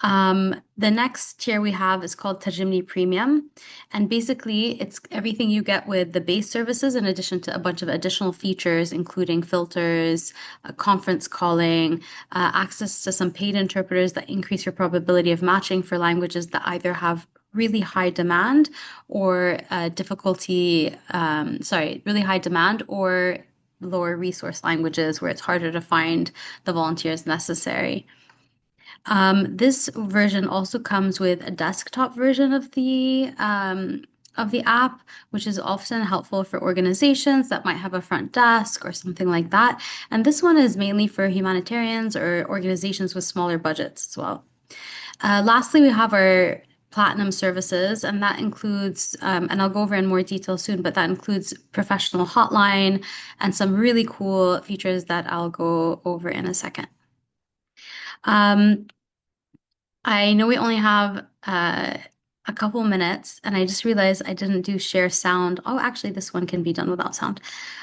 The next tier we have is called Tajimni Premium. And basically, it's everything you get with the base services in addition to a bunch of additional features, including filters, conference calling, access to some paid interpreters that increase your probability of matching for languages that either have really high demand or really high demand or lower resource languages where it's harder to find the volunteers necessary. This version also comes with a desktop version of the app, which is often helpful for organizations that might have a front desk or something like that. And this one is mainly for humanitarians or organizations with smaller budgets as well. Lastly, we have our Platinum services, and that includes, and I'll go over in more detail soon, but that includes professional hotline and some really cool features that I'll go over in a second. I know we only have a couple minutes, and I just realized I didn't do share sound. Oh, actually, this one can be done without sound.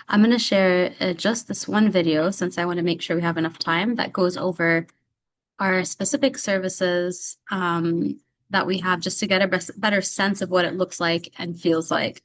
I'm going to share just this one video since I want to make sure we have enough time that goes over our specific services that we have just to get a better sense of what it looks like and feels like.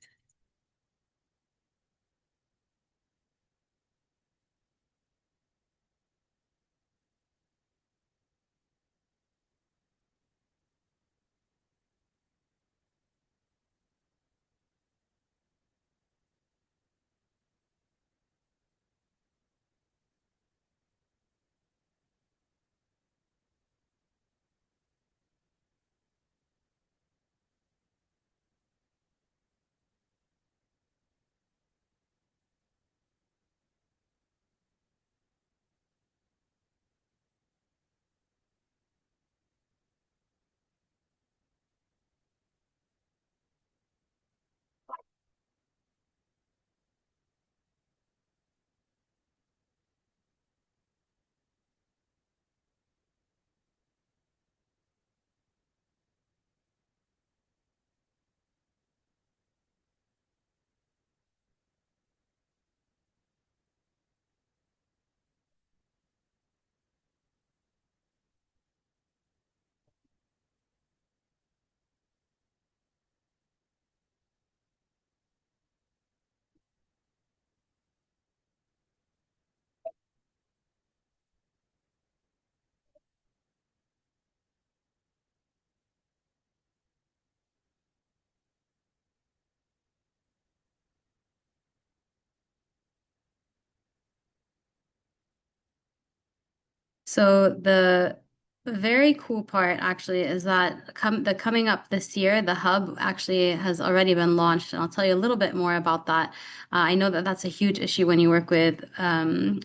So the very cool part actually is that coming up this year, the hub actually has already been launched, and I'll tell you a little bit more about that. I know that that's a huge issue when you work with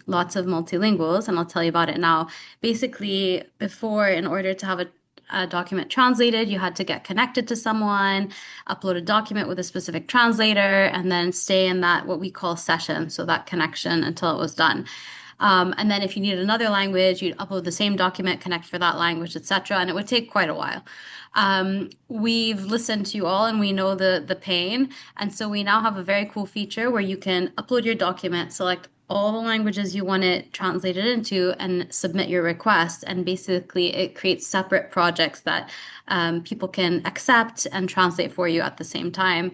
lots of multilinguals, and I'll tell you about it now. Basically, before, in order to have a document translated, you had to get connected to someone, upload a document with a specific translator, and then stay in that what we call session, so that connection until it was done. And then if you need another language, you'd upload the same document, connect for that language, etc. And it would take quite a while. We've listened to you all and we know the pain. And so we now have a very cool feature where you can upload your document, select all the languages you want it translated into, and submit your request. And basically, it creates separate projects that people can accept and translate for you at the same time,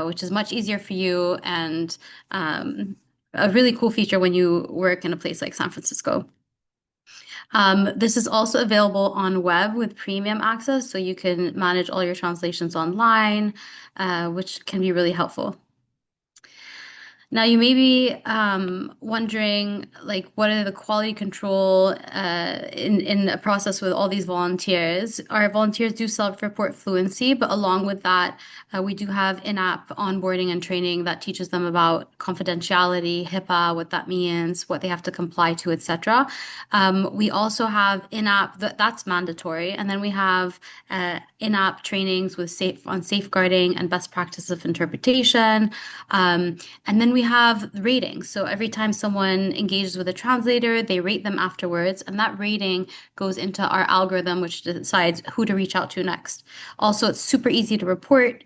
which is much easier for you and a really cool feature when you work in a place like San Francisco. This is also available on web with premium access, so you can manage all your translations online, which can be really helpful. Now, you may be wondering, like, what are the quality control in a process with all these volunteers? Our volunteers do self-report fluency, but along with that, we do have in-app onboarding and training that teaches them about confidentiality, HIPAA, what that means, what they have to comply to, etc. We also have in-app that's mandatory, and then we have in-app trainings with on safeguarding and best practices of interpretation. And then we have ratings. So every time someone engages with a translator, they rate them afterwards, and that rating goes into our algorithm, which decides who to reach out to next. Also, it's super easy to report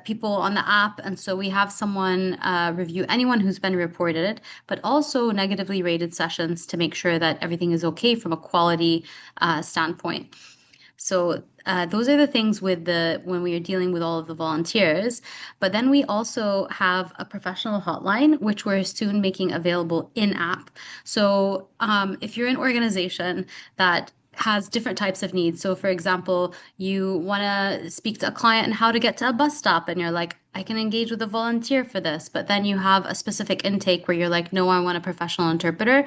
people on the app, and so we have someone review anyone who's been reported, but also negatively rated sessions to make sure that everything is okay from a quality standpoint. So those are the things with when we are dealing with all of the volunteers. But then we also have a professional hotline, which we're soon making available in app. So if you're an organization that has different types of needs. So, for example, you want to speak to a client and how to get to a bus stop, and you're like, I can engage with a volunteer for this. But then you have a specific intake where you're like, no, I want a professional interpreter.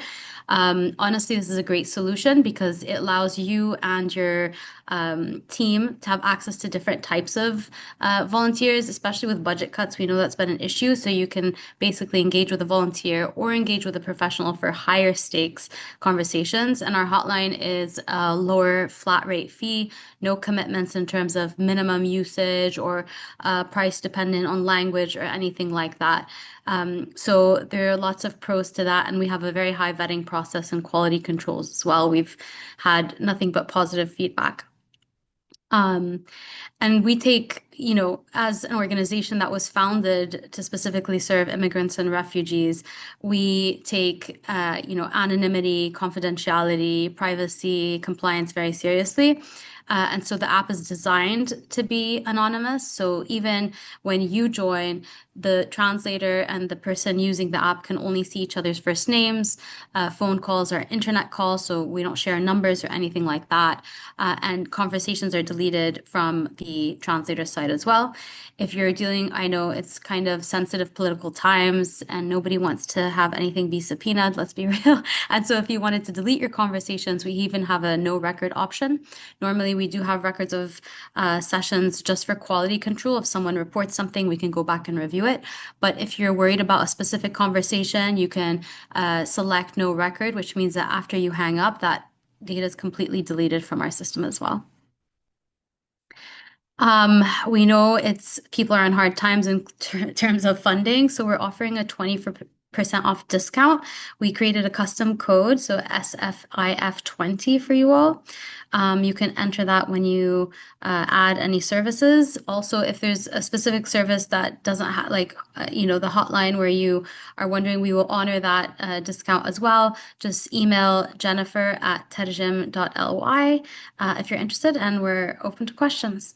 Honestly, this is a great solution because it allows you and your team to have access to different types of volunteers, especially with budget cuts. We know that's been an issue. So you can basically engage with a volunteer or engage with a professional for higher stakes conversations. And our hotline is a lower flat rate fee, no commitments in terms of minimum usage or price dependent on language or anything like that. So there are lots of pros to that, and we have a very high vetting process and quality controls as well. We've had nothing but positive feedback. And we take, as an organization that was founded to specifically serve immigrants and refugees, we take, anonymity, confidentiality, privacy, compliance very seriously. And so the app is designed to be anonymous. So even when you join, the translator and the person using the app can only see each other's first names. Phone calls are internet calls, so we don't share numbers or anything like that. And conversations are deleted from the translator side as well. If you're dealing, I know it's kind of sensitive political times and nobody wants to have anything be subpoenaed, let's be real. And so if you wanted to delete your conversations, we even have a no record option. Normally, we do have records of sessions just for quality control. If someone reports something, we can go back and review it. But if you're worried about a specific conversation, you can select no record, which means that after you hang up, that data is completely deleted from our system as well. We know people are on hard times in terms of funding, so we're offering a 20% off discount. We created a custom code, so SFIF20 for you all. You can enter that when you add any services. Also, if there's a specific service that doesn't have, the hotline where you are wondering, we will honor that discount as well. Just email jennifer@terjim.ly if you're interested, and we're open to questions.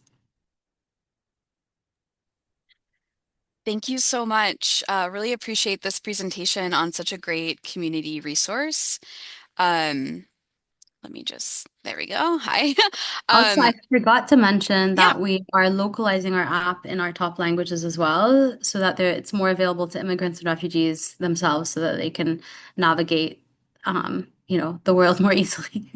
Thank you so much. Really appreciate this presentation on such a great community resource. There we go. Hi. Also, I forgot to mention Yeah. that we are localizing our app in our top languages as well, so that it's more available to immigrants and refugees themselves so that they can navigate, the world more easily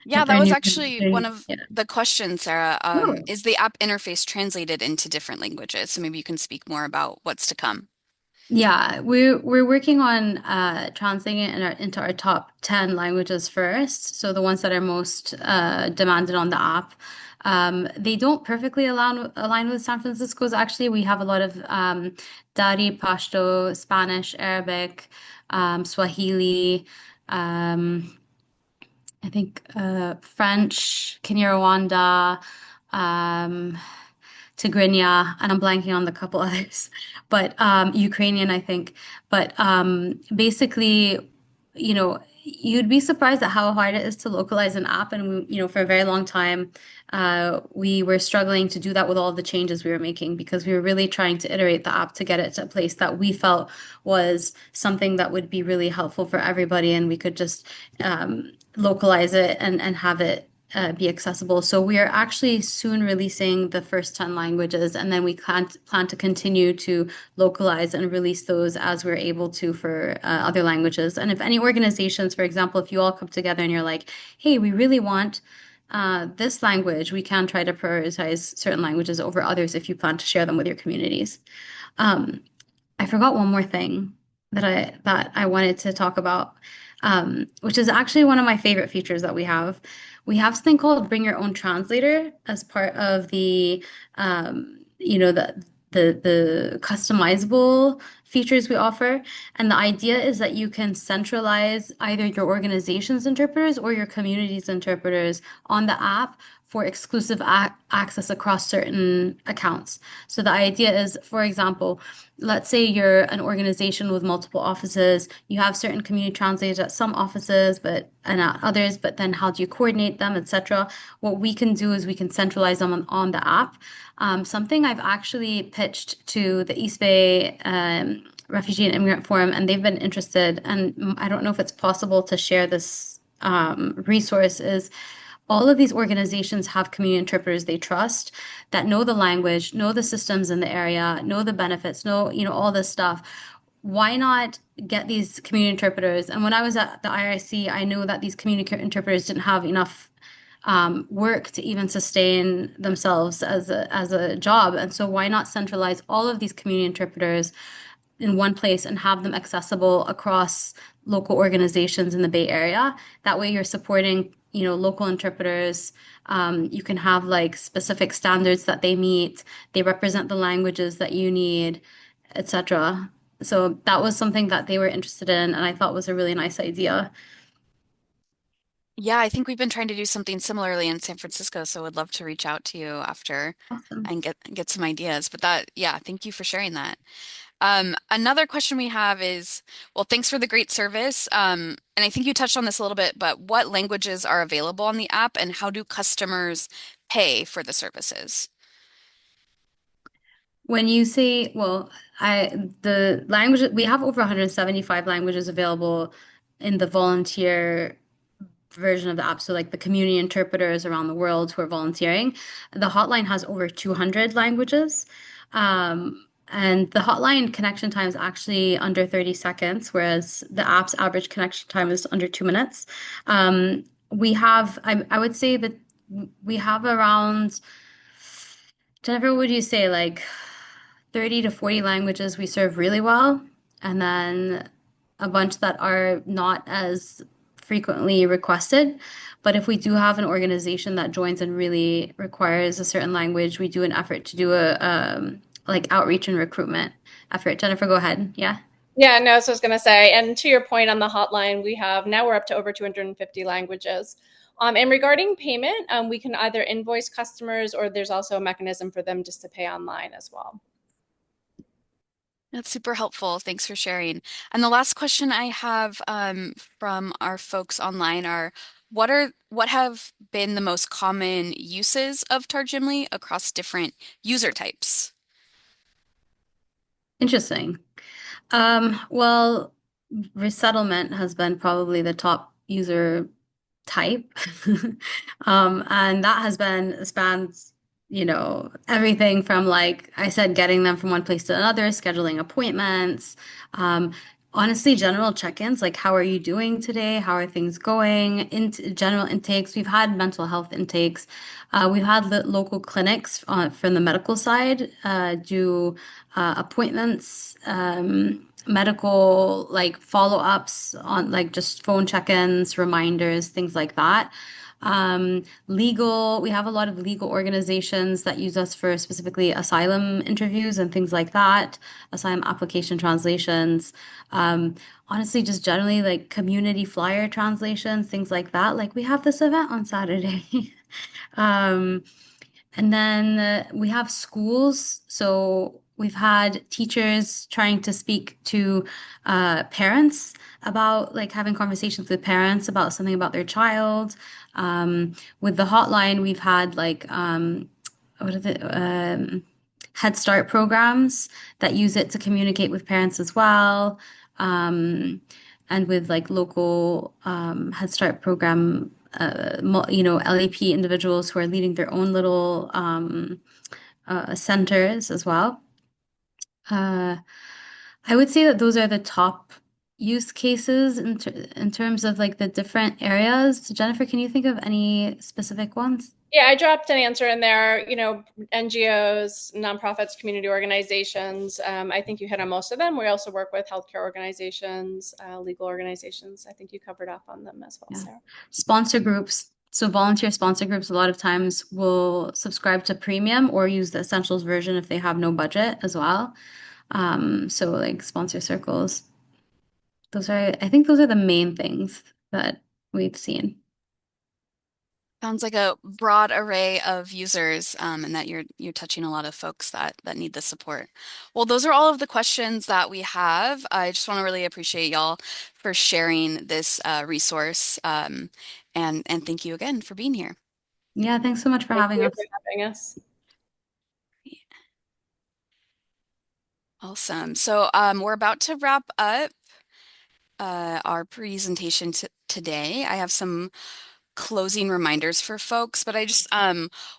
Yeah, with that their was new actually one of yeah. the questions, Sarah. Oh. Is the app interface translated into different languages? So maybe you can speak more about what's to come. Yeah, we're working on translating it into our top 10 languages first, so the ones that are most demanded on the app. They don't perfectly align with San Francisco's. Actually, we have a lot of Dari, Pashto, Spanish, Arabic, Swahili. Um, I think French, Kinyarwanda, um, Tigrinya, and I'm blanking on the couple others, but Ukrainian, I think. But basically, you'd be surprised at how hard it is to localize an app. And for a very long time, we were struggling to do that with all the changes we were making because we were really trying to iterate the app to get it to a place that we felt was something that would be really helpful for everybody, and we could just localize it and have it be accessible. So we are actually soon releasing the first 10 languages, and then we plan to continue to localize and release those as we're able to for other languages. And if any organizations, for example, if you all come together and you're like, hey, we really want this language, we can try to prioritize certain languages over others if you plan to share them with your communities. Um, I forgot one more thing that I wanted to talk about, which is actually one of my favorite features that we have. We have something called Bring Your Own Translator as part of the customizable features we offer. And the idea is that you can centralize either your organization's interpreters or your community's interpreters on the app for exclusive access across certain accounts. So the idea is, for example, let's say you're an organization with multiple offices, you have certain community translators at some offices and at others, but then how do you coordinate them, etc. What we can do is we can centralize them on the app. Something I've actually pitched to the East Bay Refugee and Immigrant Forum, and they've been interested, and I don't know if it's possible to share this resource, is all of these organizations have community interpreters they trust that know the language, know the systems in the area, know the benefits, know, all this stuff. Why not get these community interpreters? And when I was at the IRC, I knew that these community interpreters didn't have enough work to even sustain themselves as a job. And so why not centralize all of these community interpreters in one place and have them accessible across local organizations in the Bay Area? That way you're supporting, local interpreters. You can have like specific standards that they meet. They represent the languages that you need, etc. So that was something that they were interested in, and I thought was a really nice idea. Yeah, I think we've been trying to do something similarly in San Francisco, so would love to reach out to you after Awesome. and get some ideas. But yeah, thank you for sharing that. Another question we have is, well, thanks for the great service. And I think you touched on this a little bit, but what languages are available on the app and how do customers pay for the services? When you say, well, the language, we have over 175 languages available in the volunteer version of the app. So like the community interpreters around the world who are volunteering. The hotline has over 200 languages. And the hotline connection time is actually under 30 seconds, whereas the app's average connection time is under 2 minutes. I would say that we have around, Jennifer, what would you say, like 30 to 40 languages we serve really well, and then a bunch that are not as frequently requested. But if we do have an organization that joins and really requires a certain language, we do an effort to do a like outreach and recruitment effort. Jennifer, go ahead. Yeah. Yeah, no, so I was going to say, and to your point on the hotline, we're up to over 250 languages. And regarding payment, we can either invoice customers or there's also a mechanism for them just to pay online as well. That's super helpful. Thanks for sharing. And the last question I have from our folks online are, what have been the most common uses of Tarjimly across different user types? Interesting. Well, resettlement has been probably the top user type. And that has been spans, everything from, like I said, getting them from one place to another, scheduling appointments, um, honestly, general check-ins, like how are you doing today? How are things going? General intakes. We've had mental health intakes. We've had local clinics from the medical side do appointments. Medical like follow-ups on like just phone check-ins, reminders, things like that. Legal, we have a lot of legal organizations that use us for specifically asylum interviews and things like that, asylum application translations. Honestly, just generally like community flyer translations, things like that. Like we have this event on Saturday. Um, and then we have schools. So we've had teachers trying to speak to parents about like having conversations with parents about something about their child. With the hotline, we've had like what is it? Head Start programs that use it to communicate with parents as well. And with like local Head Start program, LAP individuals who are leading their own little centers as well. Uh, I would say that those are the top use cases in terms of like the different areas. Jennifer, can you think of any specific ones? Yeah, I dropped an answer in there, NGOs, nonprofits, community organizations. I think you hit on most of them. We also work with healthcare organizations, legal organizations. I think you covered off on them as well, Yeah. Sarah. Sponsor groups. So volunteer sponsor groups a lot of times will subscribe to premium or use the essentials version if they have no budget as well. So like sponsor circles. I think those are the main things that we've seen. Sounds like a broad array of users, and that you're touching a lot of folks that need the support. Well, those are all of the questions that we have. I just want to really appreciate y'all for sharing this resource, and thank you again for being here. Yeah, thanks so much for Thank having you us. for having us. Awesome. So we're about to wrap up our presentation today. I have some closing reminders for folks, but I just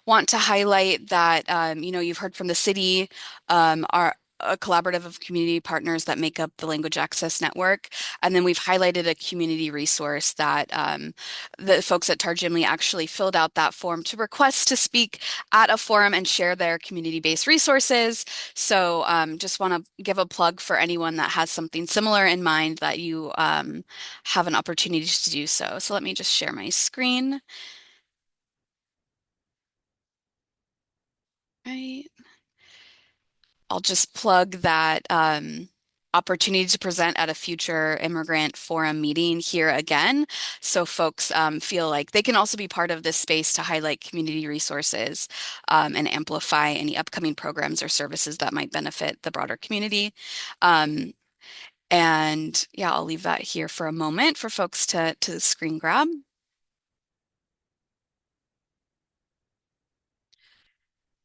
want to highlight that you've heard from the city, our a collaborative of community partners that make up the Language Access Network, and then we've highlighted a community resource that the folks at Tarjimly actually filled out that form to request to speak at a forum and share their community-based resources. So just want to give a plug for anyone that has something similar in mind that you have an opportunity to do so. So let me just share my screen. Right. I'll just plug that opportunity to present at a future Immigrant Forum meeting here again. So folks feel like they can also be part of this space to highlight community resources and amplify any upcoming programs or services that might benefit the broader community. And yeah, I'll leave that here for a moment for folks to screen grab.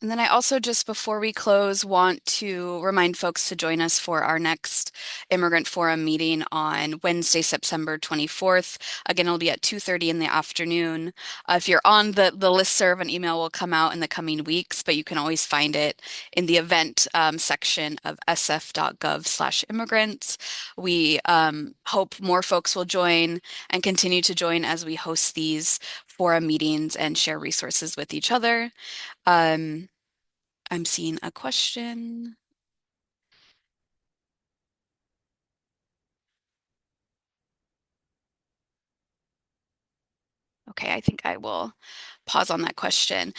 And then I also, just before we close, want to remind folks to join us for our next Immigrant Forum meeting on Wednesday, September 24th. Again, it'll be at 2:30 in the afternoon. If you're on the listserv, an email will come out in the coming weeks, but you can always find it in the event section of sf.gov/immigrants. We hope more folks will join and continue to join as we host these forum meetings and share resources with each other. I'm seeing a question. Okay, I think I will pause on that question.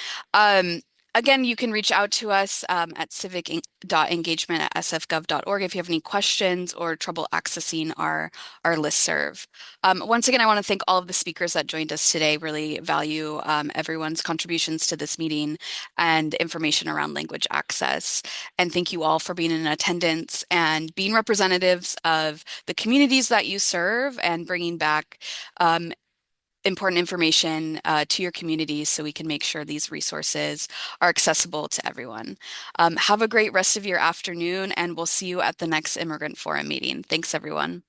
Again, you can reach out to us at civic.engagement@sfgov.org if you have any questions or trouble accessing our listserv. Once again, I want to thank all of the speakers that joined us today. Really value everyone's contributions to this meeting and information around language access. And thank you all for being in attendance and being representatives of the communities that you serve and bringing back important information to your communities so we can make sure these resources are accessible to everyone. Have a great rest of your afternoon, and we'll see you at the next Immigrant Forum meeting. Thanks, everyone.